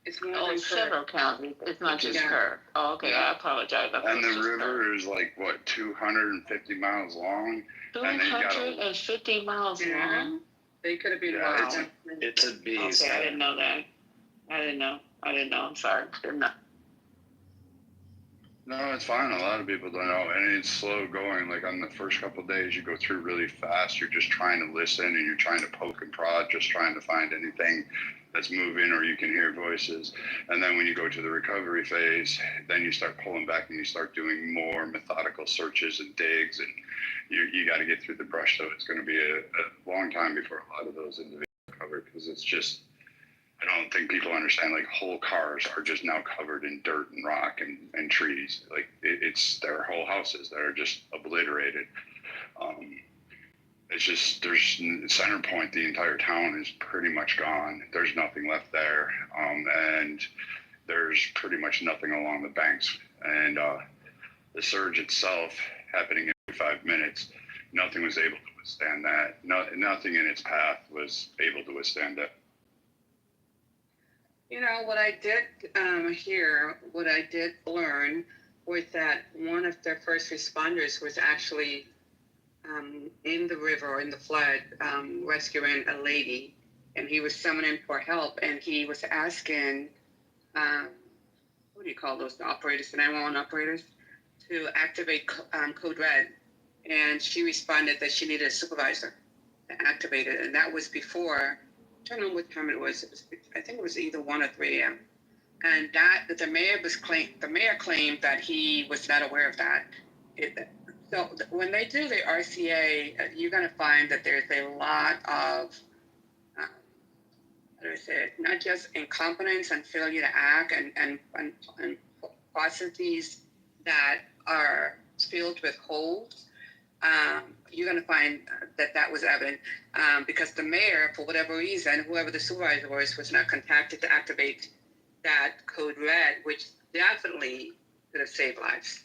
It's more than several counties. It's not just Kerr. Oh, okay. I apologize. And the river is like, what, 250 miles long? 250 miles long? They could have been It's a beast. Okay, I didn't know that. I didn't know. I'm sorry. Didn't know. No, it's fine. A lot of people don't know, and it's slow going. Like on the first couple of days, you go through really fast. You're just trying to listen, and you're trying to poke and prod, just trying to find anything that's moving, or you can hear voices. And then when you go to the recovery phase, then you start pulling back, and you start doing more methodical searches and digs, and you got to get through the brush. So it's going to be a long time before a lot of those individuals recover, because it's just. I don't think people understand, like, whole cars are just now covered in dirt and rock and trees. Like, it's their whole houses that are just obliterated. It's just, there's Center Point, the entire town is pretty much gone. There's nothing left there. And there's pretty much nothing along the banks. And the surge itself happening in 5 minutes, nothing was able to withstand that. Nothing in its path was able to withstand that. You know, what I did what I did learn was that one of their first responders was actually in the river or in the flood rescuing a lady, and he was summoning for help, and he was asking, what do you call those operators, the 911 operators, to activate Code Red, and she responded that she needed a supervisor to activate it, and that was before. I don't know what time it was. I think it was either 1 or 3 a.m. And that the mayor claimed that he was not aware of that. So when they do the RCA, you're going to find that there's a lot of, how do I say it? Not just incompetence and failure to act and processes that are filled with holes. You're going to find that was evident because the mayor, for whatever reason, whoever the supervisor was not contacted to activate that Code Red, which definitely could have saved lives.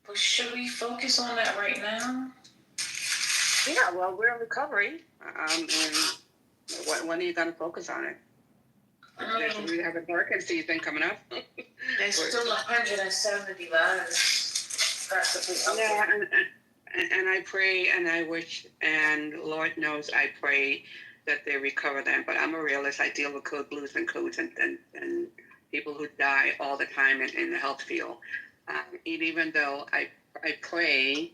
Well, should we focus on that right now? Yeah, well, we're in recovery. And when are you going to focus on it? We have a hurricane season coming up. There's still 170 lives. Yeah, and I pray and I wish, and Lord knows I pray that they recover them. But I'm a realist. I deal with code blues and codes and people who die all the time in the health field. Even though I pray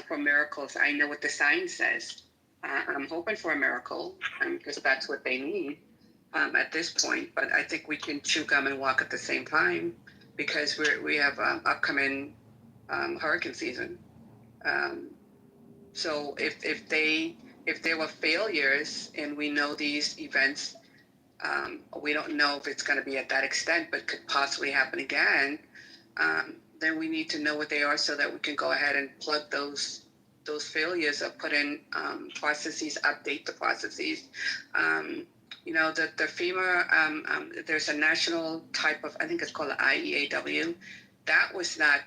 for miracles, I know what the science says. I'm hoping for a miracle because that's what they need at this point. But I think we can chew gum and walk at the same time because we have upcoming hurricane season. So if there were failures and we know these events, we don't know if it's going to be at that extent, but could possibly happen again. Then we need to know what they are so that we can go ahead and plug those failures or put in processes, update the processes. You know, the FEMA, there's a national type of, I think it's called the IEAW. That was not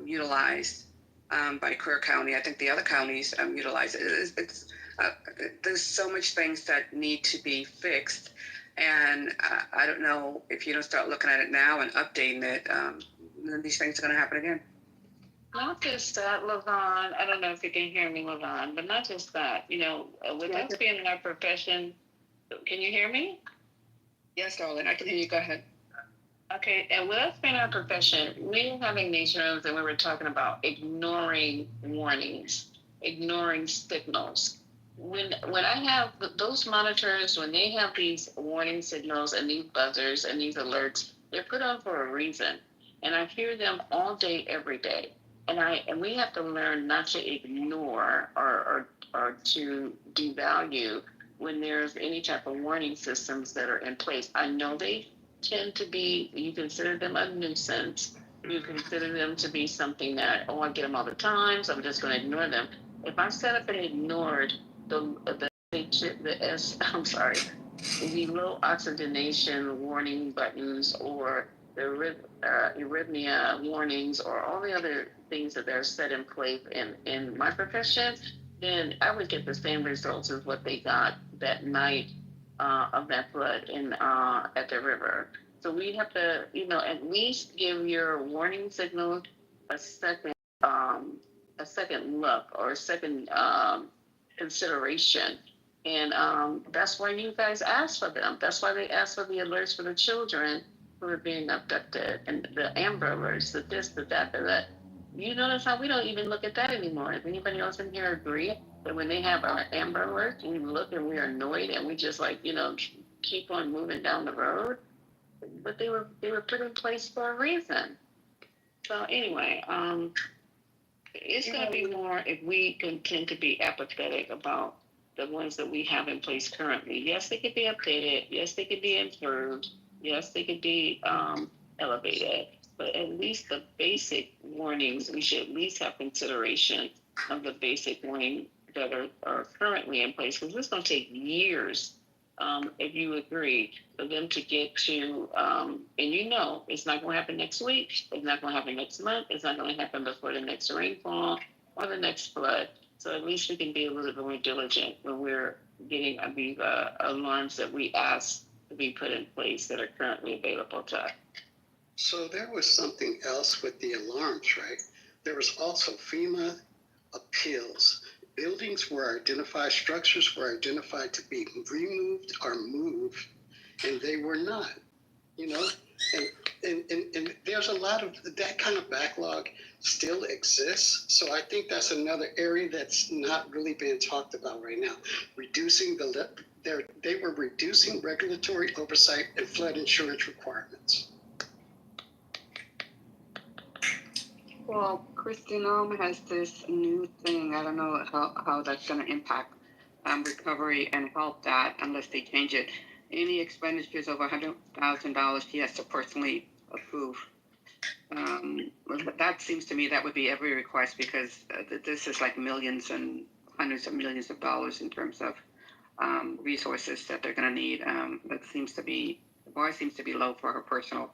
utilized by Kerr County. I think the other counties utilize it. There's so much things that need to be fixed. And I don't know if you don't start looking at it now and updating it, these things are going to happen again. Not just that, LaVon. I don't know if you can hear me, LaVon, but not just that. You know, with us being in our profession, can you hear me? Yes, darling, I can hear you. Go ahead. Okay, and with us being in our profession, we were having these rooms and we were talking about ignoring warnings, ignoring signals. When I have those monitors, when they have these warning signals and these buzzers and these alerts, they're put on for a reason. And I hear them all day, every day. And we have to learn not to ignore or to devalue when there's any type of warning systems that are in place. I know they tend to be, you consider them a nuisance. You consider them to be something that, I get them all the time, so I'm just going to ignore them. If I set up and ignored the low oxygenation warning buttons or the arrhythmia warnings or all the other things that are set in place in my profession, then I would get the same results as what they got that night of that flood at the river. So we have to, at least give your warning signal a second look or a second consideration. And that's why you guys ask for them. That's why they ask for the alerts for the children who are being abducted, and the Amber Alerts, the this, the that, the that. You notice how we don't even look at that anymore. Does anybody else in here agree that when they have our Amber Alerts, we look and we're annoyed and we just like, keep on moving down the road? But they were put in place for a reason. So anyway, it's going to be more if we continue to be apathetic about the ones that we have in place currently. Yes, they could be updated. Yes, they could be improved. Yes, they could be elevated. But at least the basic warnings, we should at least have consideration of the basic warning that are currently in place, because it's going to take years, if you agree, for them to get to, and it's not going to happen next week, it's not going to happen next month, it's not going to happen before the next rainfall or the next flood. So at least we can be a little bit more diligent when we're getting these alarms that we ask to be put in place that are currently available to us. So there was something else with the alarms, right? There was also FEMA appeals. Buildings were identified, structures were identified to be removed or moved, and they were not, and there's a lot of that kind of backlog still exists. So I think that's another area that's not really being talked about right now. They were reducing regulatory oversight and flood insurance requirements. Well, Christian has this new thing. I don't know how that's going to impact recovery and help that unless they change it. Any expenditures over $100,000, he has to personally approve. That seems to me that would be every request, because this is like millions and hundreds of millions of dollars in terms of resources that they're going to need. That seems to be, the bar seems to be low for her personal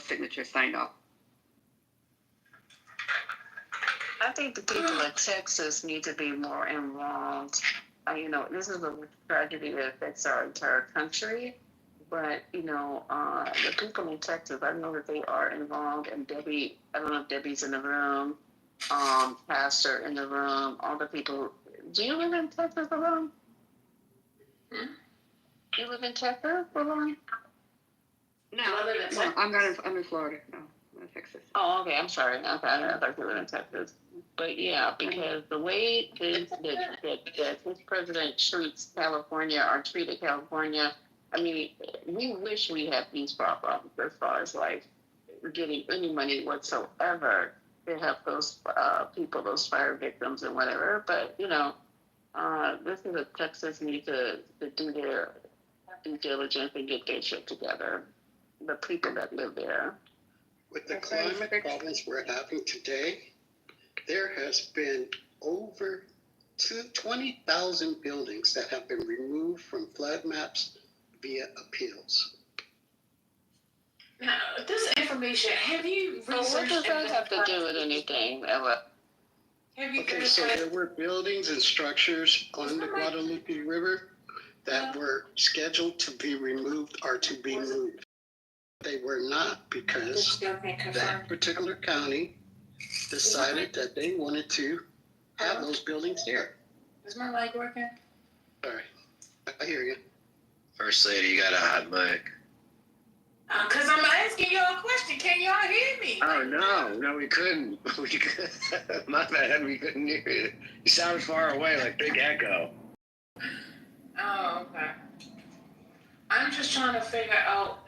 signature signed off. I think the people of Texas need to be more involved. This is a tragedy that affects our entire country. But, the people in Texas, I know that they are involved. And Debbie, I don't know if Debbie's in the room, Pastor in the room, all the people. Do you live in Texas alone? You live in Texas alone? No, I'm in Florida. No, I'm in Texas. Oh, okay. I'm sorry. Okay, I thought you were in Texas. But yeah, because the way that this president treats California or treated California, I mean, we wish we had these problems as far as like getting any money whatsoever to help those people, those fire victims and whatever. But this is a Texas need to do their due diligence and get their shit together. The people that live there. With the climate problems we're having today, there has been over 20,000 buildings that have been removed from flood maps via appeals. Now, this information, have you researched? What does that have to do with anything, Ella? Okay, so there were buildings and structures on the Guadalupe River that were scheduled to be removed or to be moved. They were not, because that particular county decided that they wanted to have those buildings there. Is my mic working? Sorry, I hear you. First lady, you got a hot mic. Because I'm asking y'all a question. Can y'all hear me? Oh, no, we couldn't. My bad, we couldn't hear you. You sound far away, like big echo. Oh, okay. I'm just trying to figure out,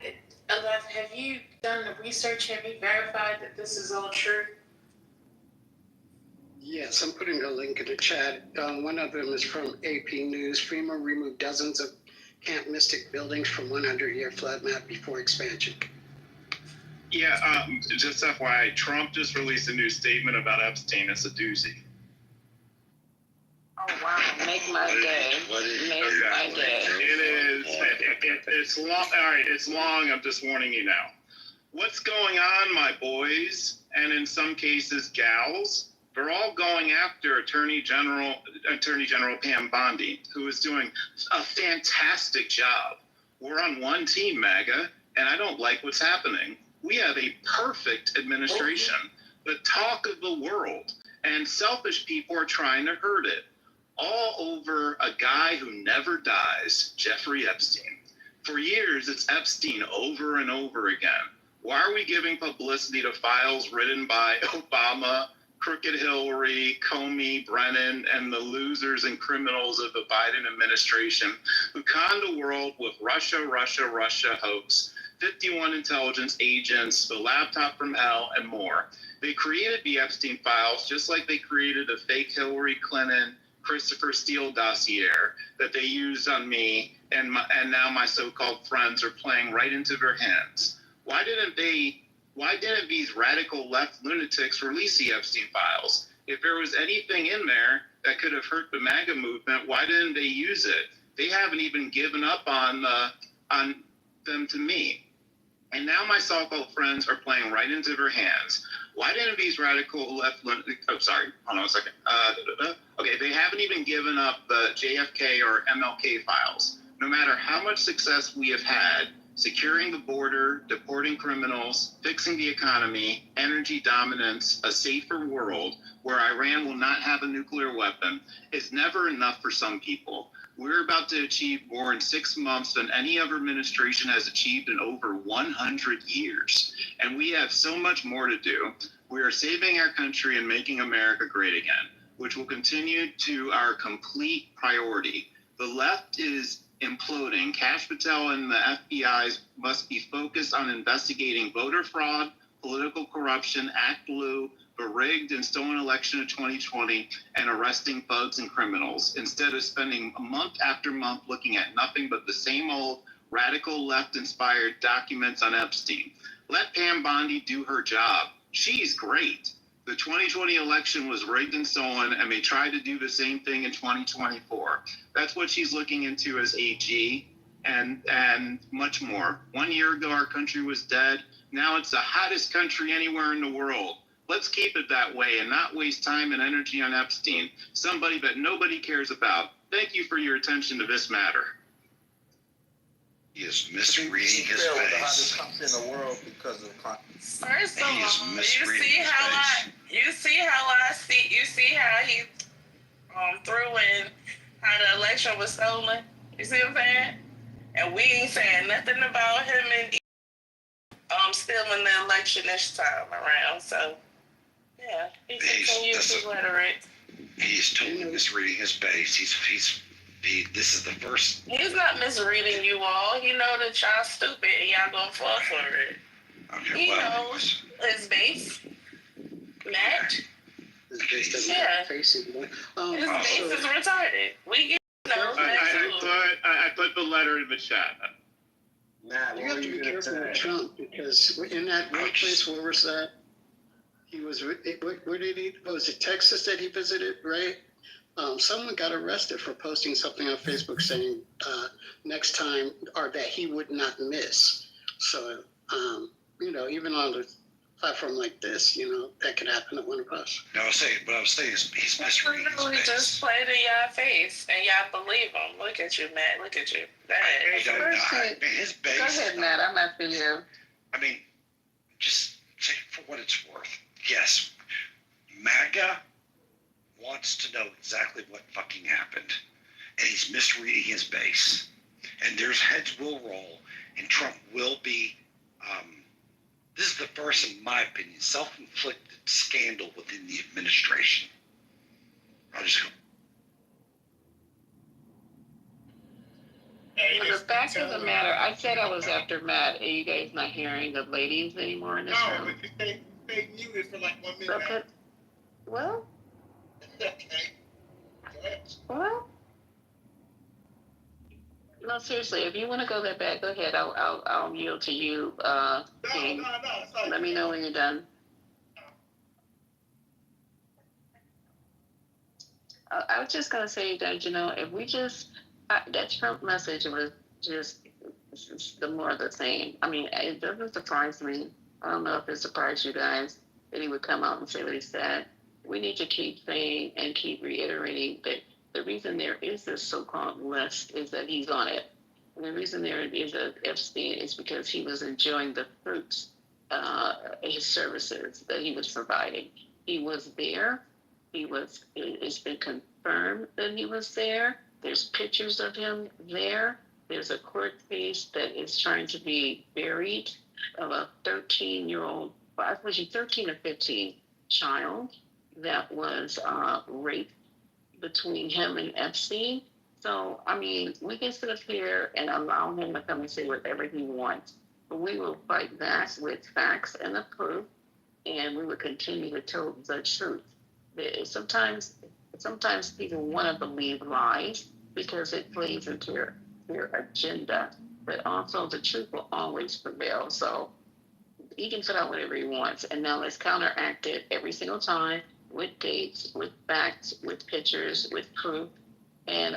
Aleph, have you done the research? Have you verified that this is all true? Yes, I'm putting a link in the chat. One of them is from AP News. FEMA removed dozens of Camp Mystic buildings from 100-year flood map before expansion. Yeah, just FYI, Trump just released a new statement about Epstein. It's a doozy. Oh, wow. Make my day. Make my day. It is. It's long. All right, it's long. I'm just warning you now. What's going on, my boys, and in some cases, gals? They're all going after Attorney General Pam Bondi, who is doing a fantastic job. We're on one team, MAGA, and I don't like what's happening. We have a perfect administration, the talk of the world, and selfish people are trying to hurt it. All over a guy who never dies, Jeffrey Epstein. For years, it's Epstein over and over again. Why are we giving publicity to files written by Obama, Crooked Hillary, Comey, Brennan, and the losers and criminals of the Biden administration who conned the world with Russia hoax, 51 intelligence agents, the laptop from hell, and more? They created the Epstein files just like they created a fake Hillary Clinton, Christopher Steele dossier that they used on me, and now my so-called friends are playing right into their hands. Why didn't these radical left lunatics release the Epstein files? If there was anything in there that could have hurt the MAGA movement, why didn't they use it? They haven't even given up on them to me. And now my so-called friends are playing right into their hands. Why didn't these radical left lunatics, hold on a second. Okay, they haven't even given up the JFK or MLK files. No matter how much success we have had, securing the border, deporting criminals, fixing the economy, energy dominance, a safer world where Iran will not have a nuclear weapon is never enough for some people. We're about to achieve more in 6 months than any other administration has achieved in over 100 years. And we have so much more to do. We are saving our country and making America great again, which will continue to our complete priority. The left is imploding. Kash Patel and the FBI must be focused on investigating voter fraud, political corruption, Act Blue, the rigged and stolen election of 2020, and arresting thugs and criminals, instead of spending month after month looking at nothing but the same old radical left-inspired documents on Epstein. Let Pam Bondi do her job. She's great. The 2020 election was rigged and stolen, and they tried to do the same thing in 2024. That's what she's looking into as AG, and much more. 1 year ago, our country was dead. Now it's the hottest country anywhere in the world. Let's keep it that way and not waste time and energy on Epstein, somebody that nobody cares about. Thank you for your attention to this matter. He is misreading his face. The hottest country in the world because of First of all, you see how he threw in how the election was stolen. You see what I'm saying? And we ain't saying nothing about him and stealing the election this time around. So yeah, he continues his rhetoric. He's totally misreading his base. This is the first. He's not misreading you all. He know that y'all stupid and y'all gonna fall for it. Okay, he knows his base. Matt. His base doesn't Yeah. face it. His base is retarded. We get I put the letter in the chat. Matt, You have to be careful with Trump because in that workplace, where was that? He was, where did he, was it Texas that he visited, right? Someone got arrested for posting something on Facebook saying next time, or that he would not miss. So, even on a platform like this, that could happen to one of us. No, what I was saying is he's misreading his base. just played in y'all face and y'all believe him. Look at you, Matt. Look at you. Go ahead. His base. Go ahead, Matt. I'm after you. I mean, just say for what it's worth. Yes, MAGA wants to know exactly what fucking happened, and he's misreading his base. And there's heads will roll, and Trump will be. This is the first, in my opinion, self-inflicted scandal within the administration. I'll just go. The fact of the matter, I said I was after Matt. Are you guys not hearing the ladies anymore in this room? No, but they muted for like 1 minute. Okay. Well. Okay. Go ahead. Well. No, seriously. If you want to go that back, go ahead. I'll yield to you. King. No. Let me know when you're done. I was just gonna say that if we just that Trump message was just the more of the same. I mean, it doesn't surprise me. I don't know if it surprised you guys that he would come out and say what he said. We need to keep saying and keep reiterating that the reason there is this so-called list is that he's on it. And the reason there is a Epstein is because he was enjoying the fruits, his services that he was providing. He was there. It's been confirmed that he was there. There's pictures of him there. There's a court case that is trying to be buried of a 13-year-old, well, actually 13 or 15 child that was raped between him and Epstein. So, I mean, we can sit up here and allow him to come and say whatever he wants, but we will fight back with facts and the proof, and we will continue to tell the truth. Sometimes people want to believe lies because it plays into your agenda, but also the truth will always prevail. So he can put out whatever he wants, and now let's counteract it every single time with dates, with facts, with pictures, with proof, and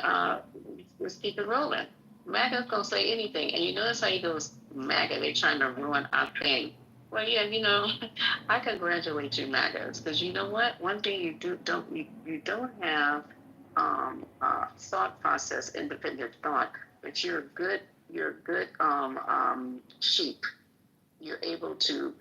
let's keep it rolling. MAGA's gonna say anything, and you notice how he goes, MAGA, they're trying to ruin our thing. Well, yeah, I congratulate you, MAGAs, because you know what? One thing you don't have thought process, independent thought, but you're a good sheep. You're able to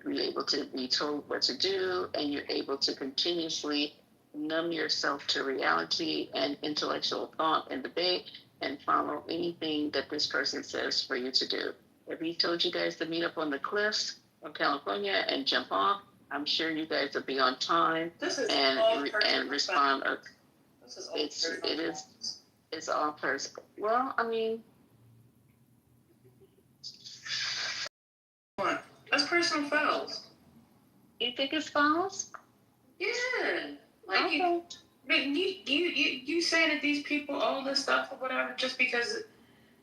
be told what to do, and you're able to continuously numb yourself to reality and intellectual thought and debate and follow anything that this person says for you to do. If he told you guys to meet up on the cliffs of California and jump off, I'm sure you guys will be on time and respond. It's all personal. Well, I mean, That's personal fouls. you think it's false? Yeah. Like Okay. you saying that these people all this stuff or whatever just because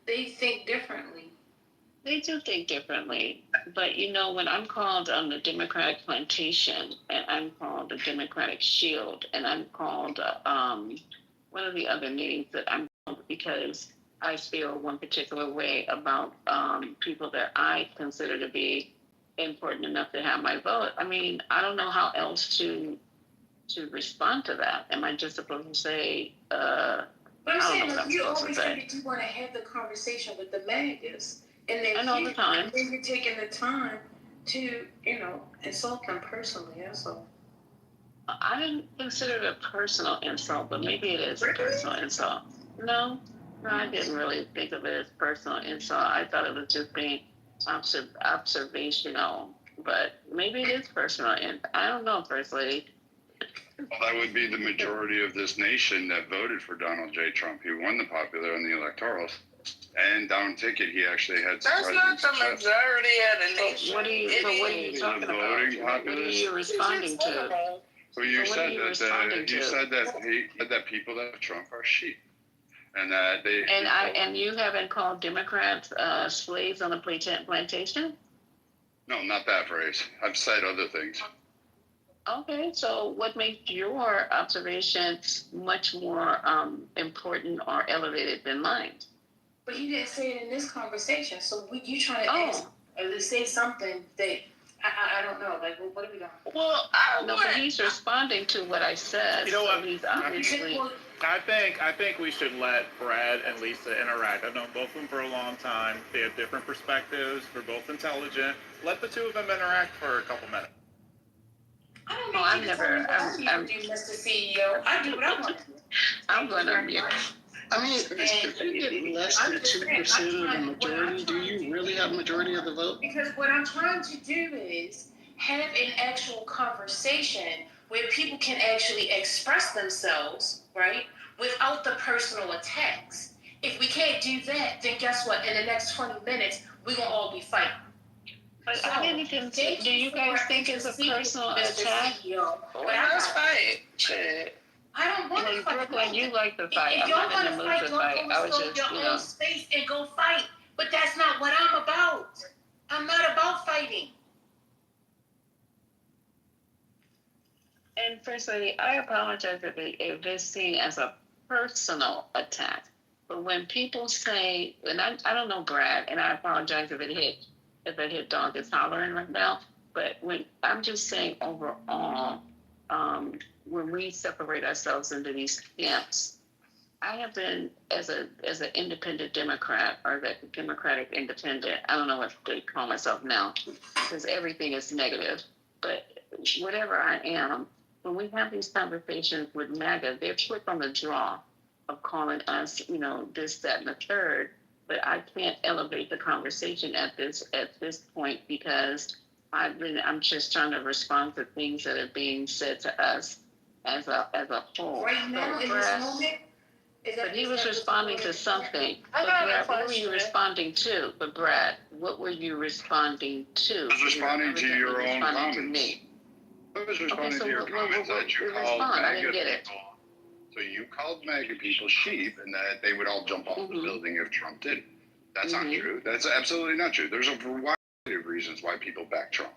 they think differently. They do think differently, but when I'm called on the Democratic plantation, and I'm called the Democratic Shield, and I'm called one of the other names that I'm called because I feel one particular way about people that I consider to be important enough to have my vote. I mean, I don't know how else to respond to that. Am I just supposed to say? But I'm saying, like, you always say that you want to have the conversation with the MAGAs. And then all the time. Then you're taking the time to, insult them personally. That's all. I didn't consider it a personal insult, but maybe it is a personal insult. No, I didn't really think of it as personal insult. I thought it was just being observational, but maybe it is personal. And I don't know, First Lady. Well, that would be the majority of this nation that voted for Donald J. Trump. He won the popular and the electorals. And down ticket, he actually had. That's not the majority of the nation. What are you talking about? What are you responding to? Well, you said that people that Trump are sheep, and that they. And you haven't called Democrats slaves on the plantation? No, not that phrase. I've said other things. Okay, so what makes your observation much more important or elevated than mine? But you didn't say it in this conversation, so you trying to ask or say something that I don't know. Like, what are we doing? Well, but he's responding to what I said. You know what? So he's obviously. I think we should let Brad and Lisa interact. I've known both of them for a long time. They have different perspectives. They're both intelligent. Let the two of them interact for a couple minutes. I don't need you to tell me what I need to do, Mr. CEO. I do what I want to do. I'm going to mute. I mean, if you get less than 2% of the majority, do you really have majority of the vote? Because what I'm trying to do is have an actual conversation where people can actually express themselves, right, without the personal attacks. If we can't do that, then guess what? In the next 20 minutes, we're going to all be fighting. But so, do you guys think it's a personal attack? Well, let's fight. Shit. I don't want to fight. Brooklyn, you like the fight. If y'all want to fight, y'all go to your own space and go fight. But that's not what I'm about. I'm not about fighting. And First Lady, I apologize if it's seen as a personal attack. But when people say, and I don't know Brad, and I apologize if it hit dog is hollering right now. But when I'm just saying overall, when we separate ourselves into these camps, I have been as an independent Democrat or the Democratic independent. I don't know what to call myself now because everything is negative. But whatever I am, when we have these conversations with MAGA, they're quick on the draw of calling us, this, that, and the third. but I can't elevate the conversation at this point because I'm just trying to respond to things that are being said to us as a whole. Right now, in this moment. But he was responding to something. I But got a Brad, what were you question. responding to? But Brad, what were you responding to? I was responding to your own Responding to comments. me. I was responding to your comments that you called respond? I didn't MAGA get it. people. So you called MAGA people sheep and that they would all jump off the building if Trump did. That's not true. That's absolutely not true. There's a variety of reasons why people back Trump.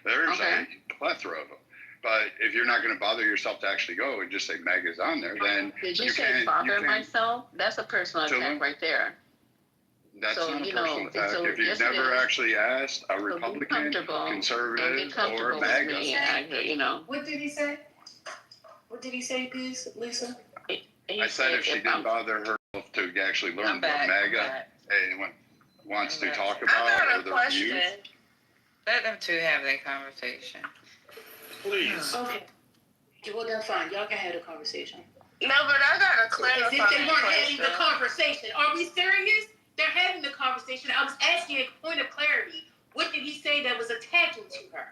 There's a plethora of them. But if you're not going to bother yourself to actually go and just say MAGA's on there, then Did you say bother myself? That's a personal attack right there. That's So, not a you know, personal attack. so if you've yes, it never is. actually asked a So be Republican, comfortable. conservative, Don't get comfortable or with MAGA. me, you know. What did he say? What did he say, please, Lisa? I said if she didn't bother herself to actually learn what MAGA anyone wants to talk about or their views. Let them two have their conversation. Please. Okay. Well, then fine. Y'all can have the conversation. No, but I got a clarifying As if they weren't having question. the conversation. Are we serious? They're having the conversation. I was asking a point of clarity. What did he say that was attacking to her?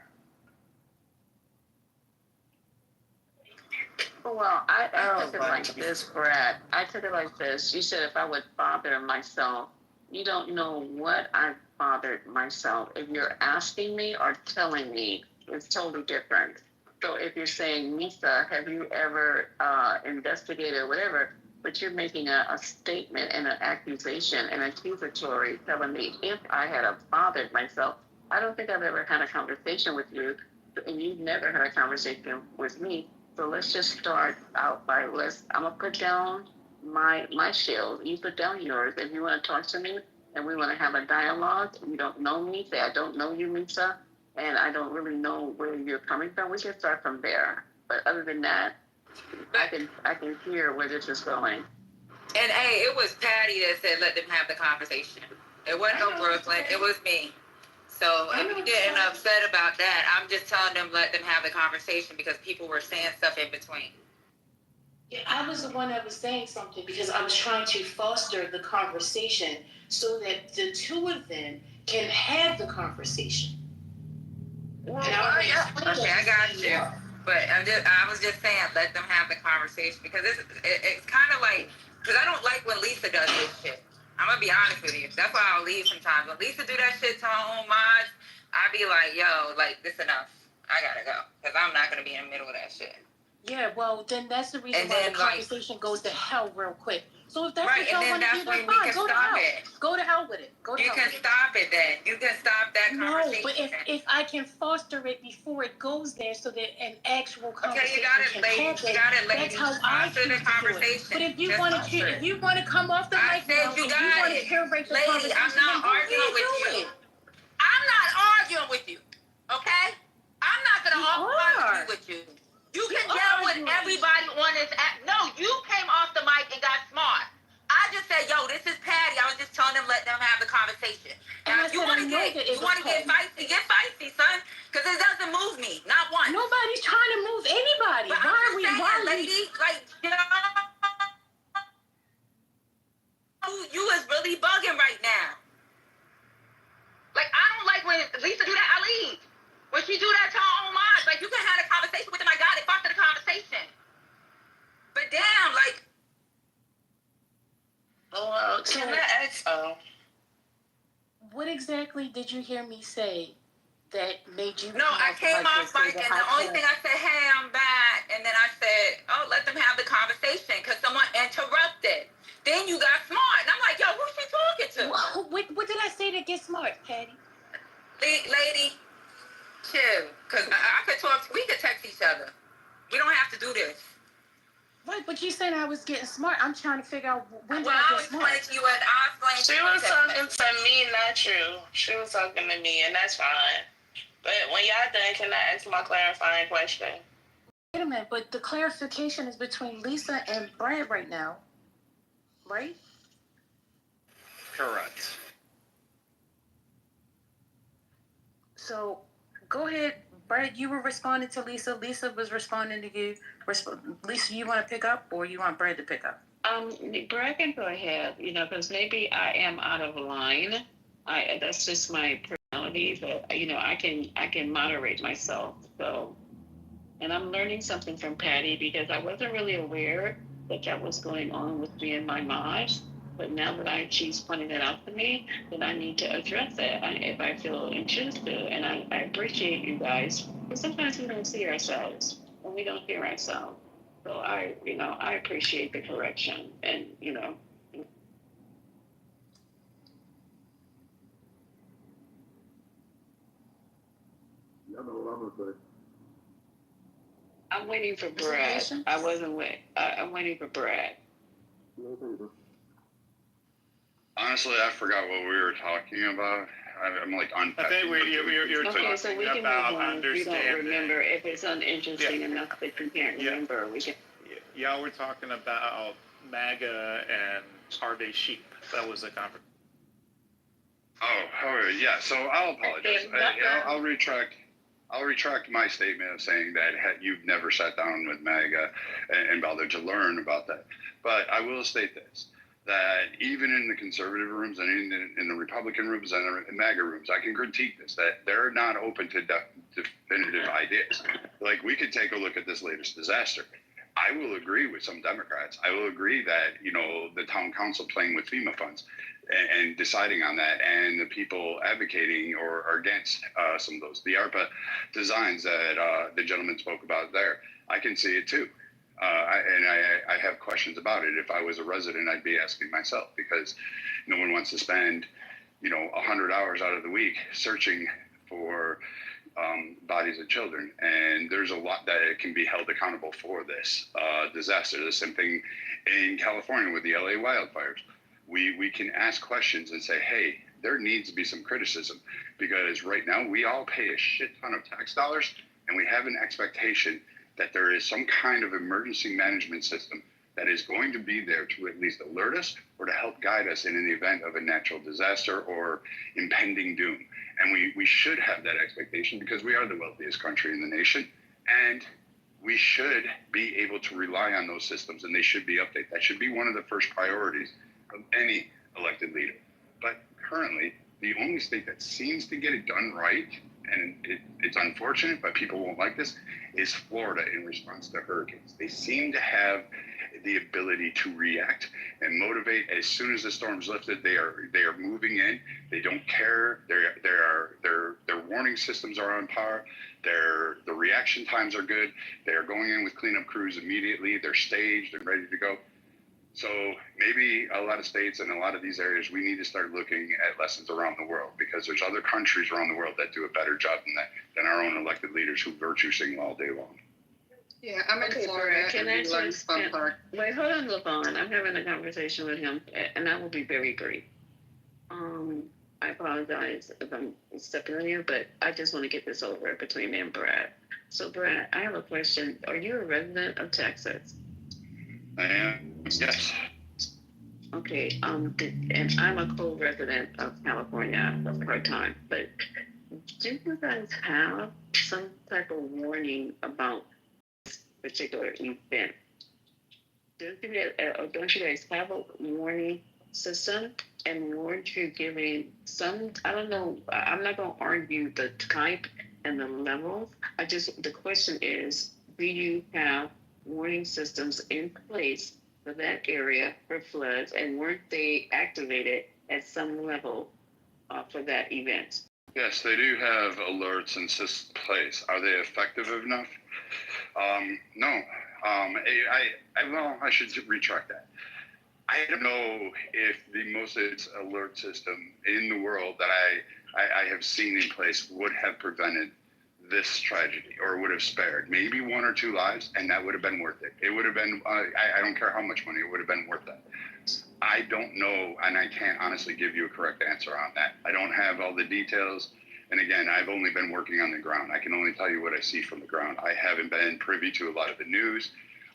Well, I took it like this, Brad. I took it like this. You said if I would bother myself, you don't know what I bothered myself. If you're asking me or telling me, it's totally different. So if you're saying, Lisa, have you ever investigated or whatever, but you're making a statement and an accusation, an accusatory, telling me if I had bothered myself, I don't think I've ever had a conversation with you, and you've never had a conversation with me. So let's just start out by I'm gonna put down my shield. You put down yours. If you want to talk to me and we want to have a dialogue, you don't know me, say I don't know you, Lisa, and I don't really know where you're coming from. We can start from there. But other than that, I can hear where this is going. And hey, it was Patty that said let them have the conversation. It wasn't no Brooklyn. It was me. So if you're getting upset about that, I'm just telling them let them have the conversation because people were saying stuff in between. Yeah, I was the one that was saying something because I was trying to foster the conversation so that the two of them can have the conversation. Well, okay, I got you. But I was just saying let them have the conversation because it's kind of like, because I don't like when Lisa does this shit. I'm gonna be honest with you. That's why I'll leave sometimes. When Lisa do that shit to her own mods, I be like, yo, like, this enough. I gotta go. Because I'm not gonna be in the middle of that shit. Yeah, well, then that's the reason why the conversation goes to hell real quick. So if that's right, what y'all want to do, then fine, go to hell. Go to hell with it. You can stop it then. You can stop that conversation. No, but if I can foster it before it goes there so that an actual conversation can happen, that's how I choose to do it. But if you want to come off the mic now and you want to curate the conversation, I'm not arguing with you. I'm not arguing with you, okay? I'm not going to argue with you. You can yell with everybody on this app. No, you came off the mic and got smart. I just said, yo, this is Patty. I was just telling them, let them have the conversation. Now, if you want to get feisty, son, because it doesn't move me, not once. Nobody's trying to move anybody. But lady, like, you know, you is really bugging right now. Like, I don't like when Lisa do that, I leave. When she do that to her own mind, like, you can have a conversation with them. I got it. Fuck the conversation. But damn, like. Oh, so what exactly did you hear me say that made you? No, I came off mic, and the only thing I said, hey, I'm back. And then I said, oh, let them have the conversation because someone interrupted. Then you got smart. And I'm like, yo, who's she talking to? What did I say to get smart, Patty? Lady, chill. Because I could talk, we could text each other. We don't have to do this. Right, but you said I was getting smart. I'm trying to figure out when did I I was get smart. to you and I explained She was talking to me, not you. She was talking to me, and that's fine. But when y'all done, can I ask my clarifying question? Wait a minute, but the clarification is between Lisa and Brad right now, right? Correct. So go ahead, Brad. You were responding to Lisa. Lisa was responding to you. Lisa, you want to pick up, or you want Brad to pick up? Brad can go ahead, because maybe I am out of line. That's just my personality, but I can moderate myself. So, and I'm learning something from Patty because I wasn't really aware that was going on with me and my mod. But now that she's pointing it out to me, then I need to address it if I feel interested. And I appreciate you guys, but sometimes we don't see ourselves and we don't hear ourselves. So I appreciate the correction, and I'm waiting for Brad. I wasn't wait. I'm waiting for Brad. Honestly, I forgot what we were talking about. I'm like I think you're Okay, talking so we can about move on. If you don't understanding. remember, if it's uninteresting enough that you can't remember, we can. Y'all were talking about MAGA and are they sheep? That was the conversation. Oh, yeah. So I'll apologize. I'll retract my statement of saying that you've never sat down with MAGA and bothered to learn about that. But I will state this, that even in the conservative rooms and in the Republican rooms and the MAGA rooms, I can critique this, that they're not open to definitive ideas. Like, we could take a look at this latest disaster. I will agree with some Democrats. I will agree that, the town council playing with FEMA funds and deciding on that, and the people advocating or against some of those. The ARPA designs that the gentleman spoke about there, I can see it too. I have questions about it. If I was a resident, I'd be asking myself, because no one wants to spend, 100 hours out of the week searching for bodies of children. And there's a lot that can be held accountable for this disaster. The same thing in California with the LA wildfires. We can ask questions and say, hey, there needs to be some criticism, because right now we all pay a shit ton of tax dollars, and we have an expectation that there is some kind of emergency management system that is going to be there to at least alert us or to help guide us in the event of a natural disaster or impending doom. And we should have that expectation, because we are the wealthiest country in the nation, and we should be able to rely on those systems, and they should be updated. That should be one of the first priorities of any elected leader. But currently, the only state that seems to get it done right, and it's unfortunate, but people won't like this, is Florida in response to hurricanes. They seem to have the ability to react and motivate. As soon as the storm's lifted, they are moving in. They don't care. Their warning systems are on par. The reaction times are good. They are going in with cleanup crews immediately. They're staged and ready to go. So maybe a lot of states and a lot of these areas, we need to start looking at lessons around the world, because there's other countries around the world that do a better job than our own elected leaders who virtue signal all day long. Yeah, I'm in Florida. Can I just wait? Hold on, LaVon. I'm having a conversation with him, and I will be very brief. I apologize if I'm stepping on you, but I just want to get this over between me and Brad. So, Brad, I have a question. Are you a resident of Texas? I am. Yes. Okay. And I'm a co-resident of California for part time. But do you guys have some type of warning about this particular event? Don't you guys have a warning system? And weren't you giving some? I don't know. I'm not going to argue the type and the levels. The question is, do you have warning systems in place for that area for floods, and weren't they activated at some level for that event? Yes, they do have alerts in place. Are they effective enough? No. I should retract that. I don't know if the most alert system in the world that I have seen in place would have prevented this tragedy, or would have spared maybe one or two lives, and that would have been worth it. It would have been, I don't care how much money, it would have been worth that. I don't know, and I can't honestly give you a correct answer on that. I don't have all the details. And again, I've only been working on the ground. I can only tell you what I see from the ground. I haven't been privy to a lot of the news.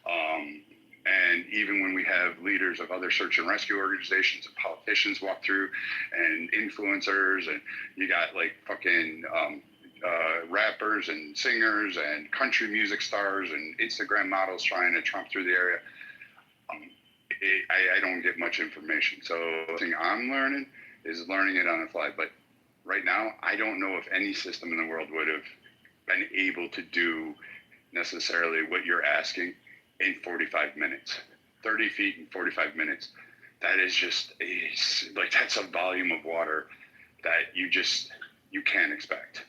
And even when we have leaders of other search and rescue organizations and politicians walk through, and influencers, and you got like fucking rappers and singers and country music stars and Instagram models trying to tromp through the area. I don't get much information. So the thing I'm learning is learning it on the fly. But right now, I don't know if any system in the world would have been able to do necessarily what you're asking in 45 minutes. 30 feet in 45 minutes. That is just like, that's a volume of water that you can't expect.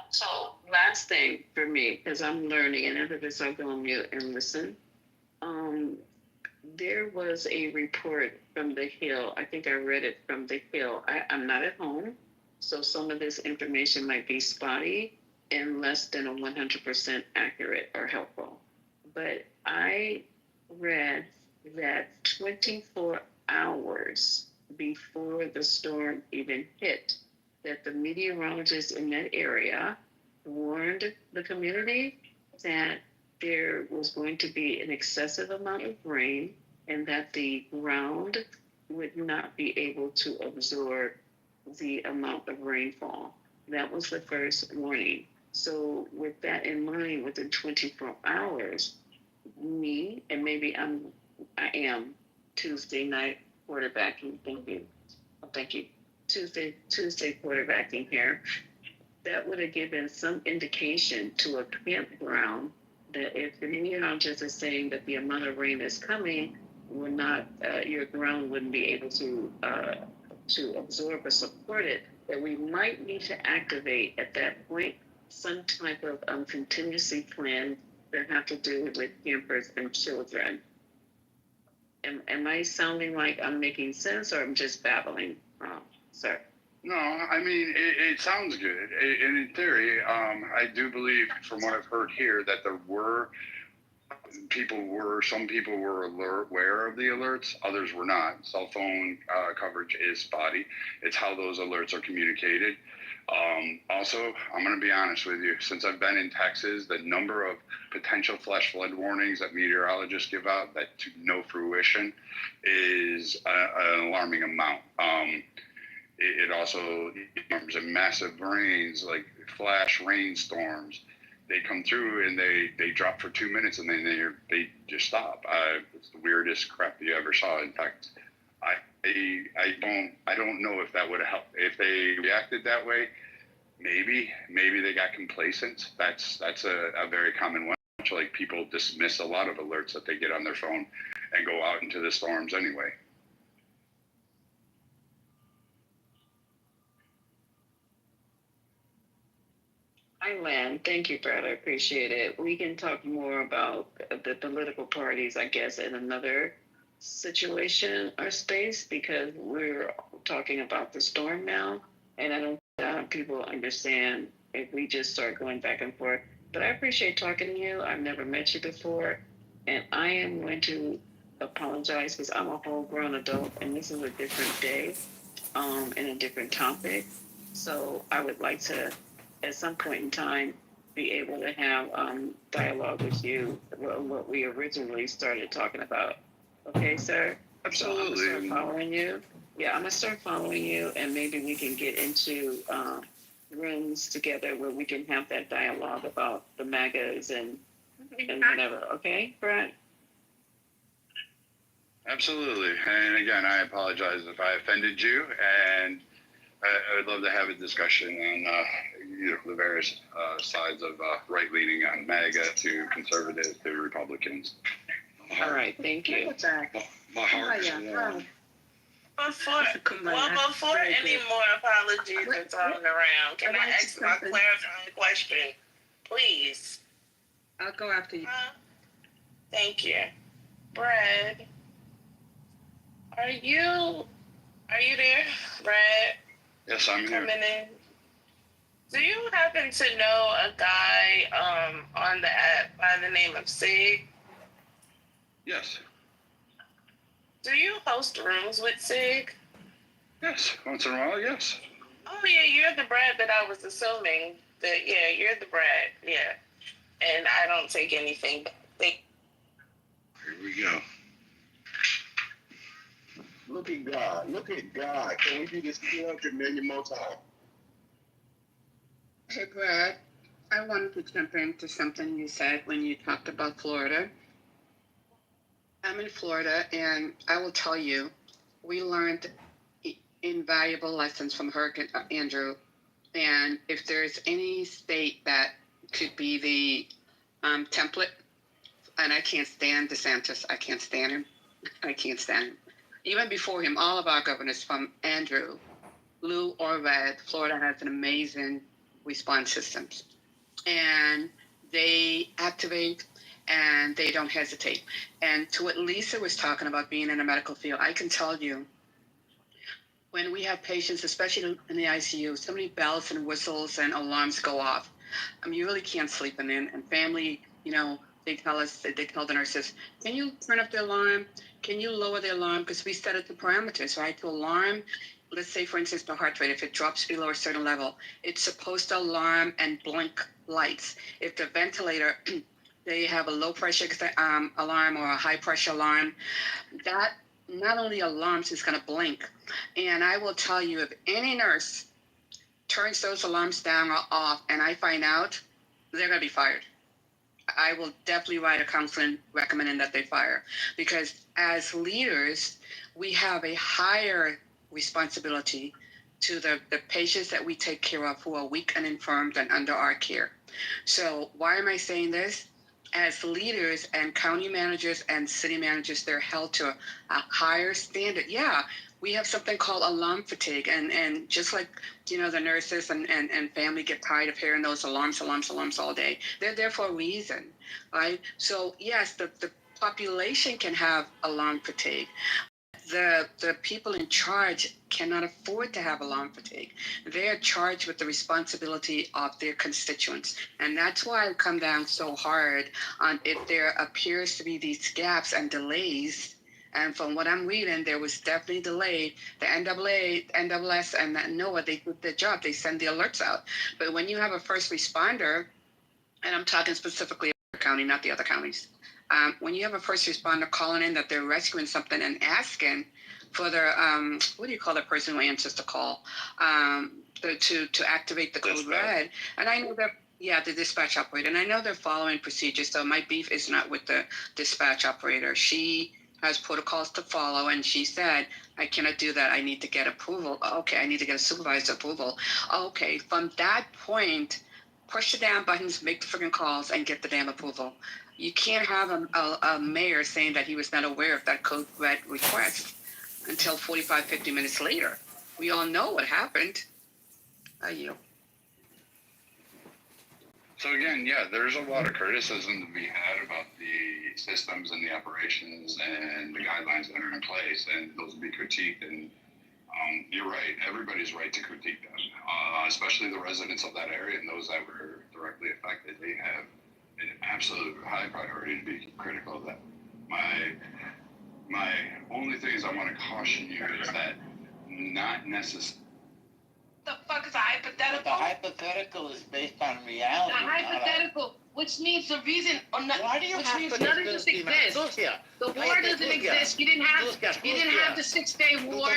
So last thing for me, because I'm learning, and after this I'll go on mute and listen. There was a report from the Hill. I think I read it from the Hill. I'm not at home, so some of this information might be spotty and less than a 100% accurate or helpful. But I read that 24 hours before the storm even hit, that the meteorologists in that area warned the community that there was going to be an excessive amount of rain and that the ground would not be able to absorb the amount of rainfall. That was the first warning. So with that in mind, within 24 hours, me, and maybe I am Tuesday night quarterbacking. Thank you. Tuesday quarterbacking here. That would have given some indication to a campground that if the meteorologist is saying that the amount of rain is coming, will not your ground wouldn't be able to absorb or support it, that we might need to activate at that point some type of contingency plan that have to do with campers and children. Am I sounding like I'm making sense, or I'm just babbling, sir? No, I mean, it sounds good. And in theory, I do believe from what I've heard here that some people were aware of the alerts, others were not. Cell phone coverage is spotty. It's how those alerts are communicated. Also, I'm going to be honest with you. Since I've been in Texas, the number of potential flash flood warnings that meteorologists give out that to no fruition is an alarming amount. It also comes in massive rains, like flash rainstorms. They come through and they drop for 2 minutes and then they just stop. It's the weirdest crap you ever saw. In fact, I don't know if that would have helped. If they reacted that way, maybe they got complacent. That's a very common one. Like, people dismiss a lot of alerts that they get on their phone and go out into the storms anyway. I land. Thank you, Brad. I appreciate it. We can talk more about the political parties, I guess, in another situation or space, because we're talking about the storm now, and I don't think people understand if we just start going back and forth. But I appreciate talking to you. I've never met you before, and I am going to apologize because I'm a whole grown adult, and this is a different day and a different topic. So I would like to, at some point in time, be able to have dialogue with you, what we originally started talking about. Okay, sir? Absolutely. So I'm going to start following you. Yeah, I'm going to start following you, and maybe we can get into rooms together where we can have that dialogue about the MAGAs and whatever. Okay, Brad? Absolutely. And again, I apologize if I offended you, and I would love to have a discussion on the various sides of right-leaning on MAGA to conservative to Republicans. All right, thank you. My heart is warm. Before any more apologies are thrown around, can I ask my clarifying question, please? I'll go after you. Thank you. Brad, are you there, Brad? Yes, I'm here. Coming in. Do you happen to know a guy on the app by the name of Sig? Yes. Do you host rooms with Sig? Yes, once in a while, yes. Oh yeah, you're the Brad that I was assuming. Yeah, you're the Brad. Yeah, and I don't take anything back. Here we go. Look at God. Look at God. Can we do this 200 million more times? Hey, Brad, I wanted to jump into something you said when you talked about Florida. I'm in Florida, and I will tell you, we learned invaluable lessons from Hurricane Andrew. And if there's any state that could be the template, and I can't stand DeSantis. I can't stand him. I can't stand him. Even before him, all of our governors from Andrew, blue or red, Florida has an amazing response systems. And they activate and they don't hesitate. And to what Lisa was talking about being in the medical field, I can tell you, when we have patients, especially in the ICU, so many bells and whistles and alarms go off. You really can't sleep in. And family, they tell the nurses, can you turn up the alarm? Can you lower the alarm? Because we set it to parameters, right? To alarm, let's say, for instance, the heart rate, if it drops below a certain level, it's supposed to alarm and blink lights. If the ventilator, they have a low pressure alarm or a high pressure alarm, that not only alarms, it's going to blink. And I will tell you, if any nurse turns those alarms down or off and I find out, they're going to be fired. I will definitely write a counseling recommending that they fire, because as leaders, we have a higher responsibility to the patients that we take care of who are weak and infirmed and under our care. So why am I saying this? As leaders and county managers and city managers, they're held to a higher standard. Yeah, we have something called alarm fatigue. And just like, the nurses and family get tired of hearing those alarms all day. They're there for a reason, right? So yes, the population can have alarm fatigue. The people in charge cannot afford to have alarm fatigue. They are charged with the responsibility of their constituents. And that's why I come down so hard on if there appears to be these gaps and delays. And from what I'm reading, there was definitely delayed. The NAAS, and NOAA, they did their job. They send the alerts out. But when you have a first responder, and I'm talking specifically about the county, not the other counties, when you have a first responder calling in that they're rescuing something and asking for their, what do you call the person who answers the call, to activate the code red. And I know that, the dispatch operator. And I know they're following procedures. So my beef is not with the dispatch operator. She has protocols to follow. And she said, I cannot do that. I need to get approval. Okay, I need to get a supervisor approval. Okay, from that point, push the damn buttons, make the friggin' calls, and get the damn approval. You can't have a mayor saying that he was not aware of that code red request until 45, 50 minutes later. We all know what happened. So again, there's a lot of criticism to be had about the systems and the operations and the guidelines that are in place, and those will be critiqued. And you're right, everybody's right to critique them, especially the residents of that area and those that were directly affected. They have an absolute high priority to be critical of that. My only thing is I want to caution you is that not necessarily. The fuck is a hypothetical? The hypothetical is based on reality. The hypothetical, which means the reason, why do you which have means to none of this exists. The war doesn't exist. You didn't have the 6-day war.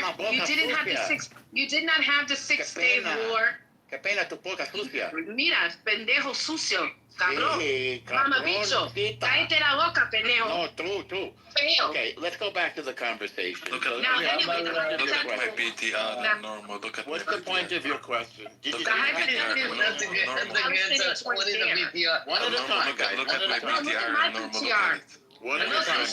You did not have the 6-day war. Qué pena tu poca sucia. Mira, pendejo sucio, cabrón. Mamabicho, cállate la boca, pendejo. No, true. Feo. Okay, let's go back to the conversation. Look at my PTR, normal. What's the point of your question? Did you One at a time, guys. One at a time. One at a time.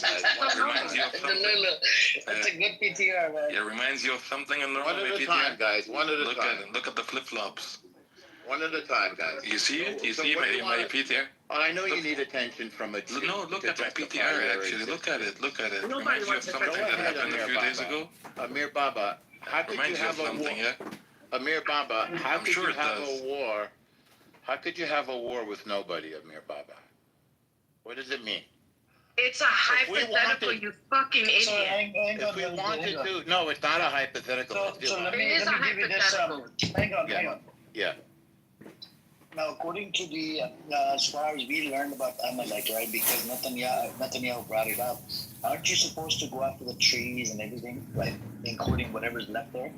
That's a good PTR, man. It reminds you of something in normal One at a PTR. time, guys. One at a Look time. at it. Look at the flip-flops. One at a time, guys. You see it? You So see what do you my wanna- PTR? Oh, I know you need attention from a. No, look at my PTR actually. Look at it. Look at it. Nobody Reminds you of wants to something Go that ahead, happened a Amir few days Baba. ago. Amir Baba, how could you Reminds you of have a war? something, yeah? Amir Baba, how I'm could sure you it have does. a war? How could you have a war with nobody, Amir Baba? What does it mean? It's a If we hypothetical, wanted- you fucking So idiot. If we wanted to, no, it's not a hypothetical. So let It me is a give you this. hypothetical. Hang on. Yeah. Now, according to the, as far as we learned about Amalek, right? Because Netanyahu brought it up. Aren't you supposed to go after the trees and everything, right? Including whatever's left there.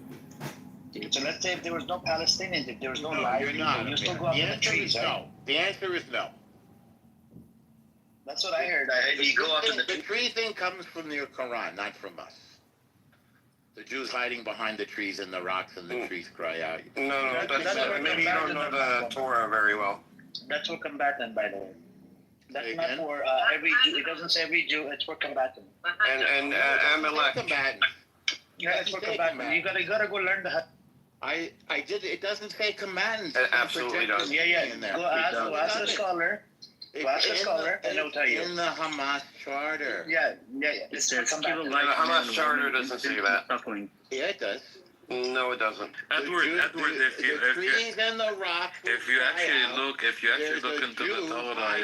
So let's say if there was no Palestinians, if there was no live you're people, not. you still go The after the answer trees, is right? no. The answer is no. That's what I heard. I heard you go out in the The tree thing comes from the Quran, not from us. The Jews hiding behind the trees and the rocks and the trees cry out. No, maybe you don't know the Torah very well. That's for combatant, by the way. That's not Again? for every Jew. It doesn't say every Jew. It's for combatant. And Amalek. Combatant. Yeah, it's for combatant. You gotta go learn the. I did. It doesn't say combatants. It absolutely does. Yeah. In there. Go ask a scholar. Go ask a scholar, and they'll tell you. In the Hamas charter. Yeah. It says The Hamas charter doesn't say that. Yeah, it does. No, it doesn't. Edward, Trees and the rocks. if you actually look into the Torah,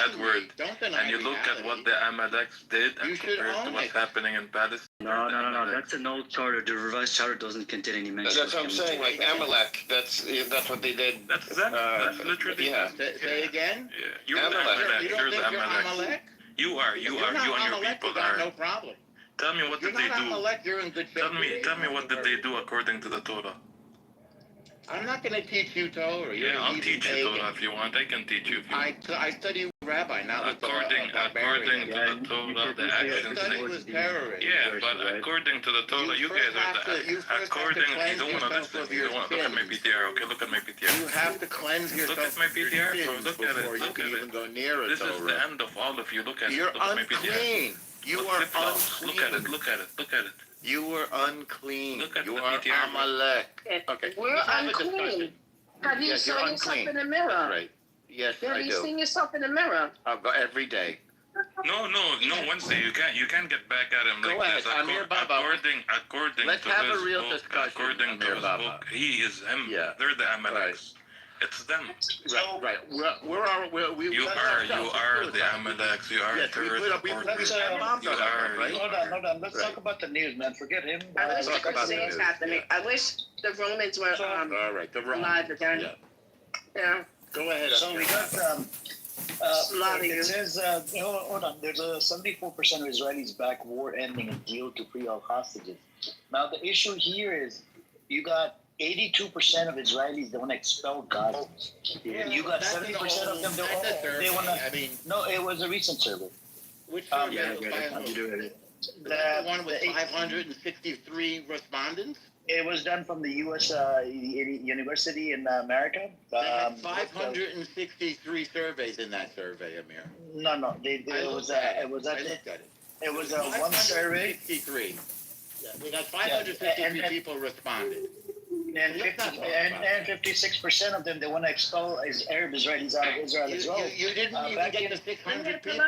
Edward, and you look at what the Amaleks did and compared to what's happening in Palestine. No. That's an old charter. The revised charter doesn't contain any mention. That's what I'm saying. Like Amalek, that's what they did. That's them. That's literally yeah. Say again. Yeah, you're Amalek. the Amalek. You don't You're the think you're Amalek. Amalek? You are. You and your people got are. no problem. Tell me what You're did they not do? Amalek. You're in good shape. Tell me what did they do according to the Torah? I'm not going to teach you Torah. You're I'll an teach you pagan. Torah if you want. I can teach you if you want. I study with rabbi, not with According to the Torah, the actions study with terrorists. Yeah, but according to the Torah, you guys are the according. You don't want to listen. You don't want to look at my PTR. Okay, look at my PTR. You have to cleanse yourself. Look at my PTR. Bro. Look at it. Before you Look can at even it. go near a This is Torah. the end of all of you. Look at it. You're Look at my PTR. unclean. You are unclean. Look at it. Look at it. Look at it. You were unclean. Look at you the are PTR. Amalek. Okay. We're let's have a unclean. discussion. Have you Yes, you're seen yourself unclean. in the mirror? That's right. Yes, Have I you do. seen yourself in the mirror? Every day. No, Wednesday, you can't get back at him like Go ahead, this. Amir Baba. According Let's to have his a real book, discussion, according to Amir his Baba. book, he is him. Yeah. They're the Amaleks. It's them. Right. You are the Amaleks. You are terrorist supporters. Hold on. Let's talk about the news, man. Forget him. I wish talk about the things news. happening. I wish the Romans were All right. The wrong. alive again. Yeah. Go ahead. So we got it says hold on. There's a 74% of Israelis back war ending a deal to free all hostages. Now the issue here is you got 82% of Israelis that want to expel Gazans. You got 70% of them they want to. I mean, no, it was a recent survey. which survey? The one with 563 respondents. It was done from the U.S. University in America. They had 563 surveys in that survey, Amir. No. It was one survey. 563. Yeah, we got 563 people responded. And 56% of them they want to expel Arab Israelis out of Israel as well. You didn't even get the 600 people.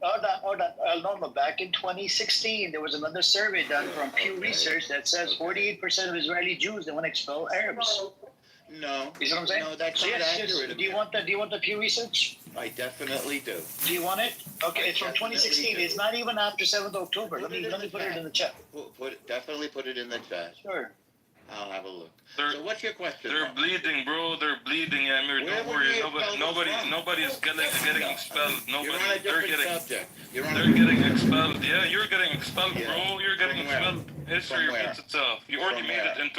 Hold on. No, back in 2016, there was another survey done from Pew Research that says 48% of Israeli Jews they want to expel Arabs. No. You see what I'm saying? No, that's not accurate. Do you want the Pew Research? I definitely do. Do you want it? Okay, it's from 2016. It's not even after 7th October. Let me put it in the chat. Definitely put it in the chat. Sure. I'll have a look. So what's your question? They're bleeding, bro. They're bleeding, Amir. Don't worry. Nobody's getting expelled. They're getting expelled. Yeah, you're getting expelled, bro. You're getting expelled. History repeats itself. You already made it into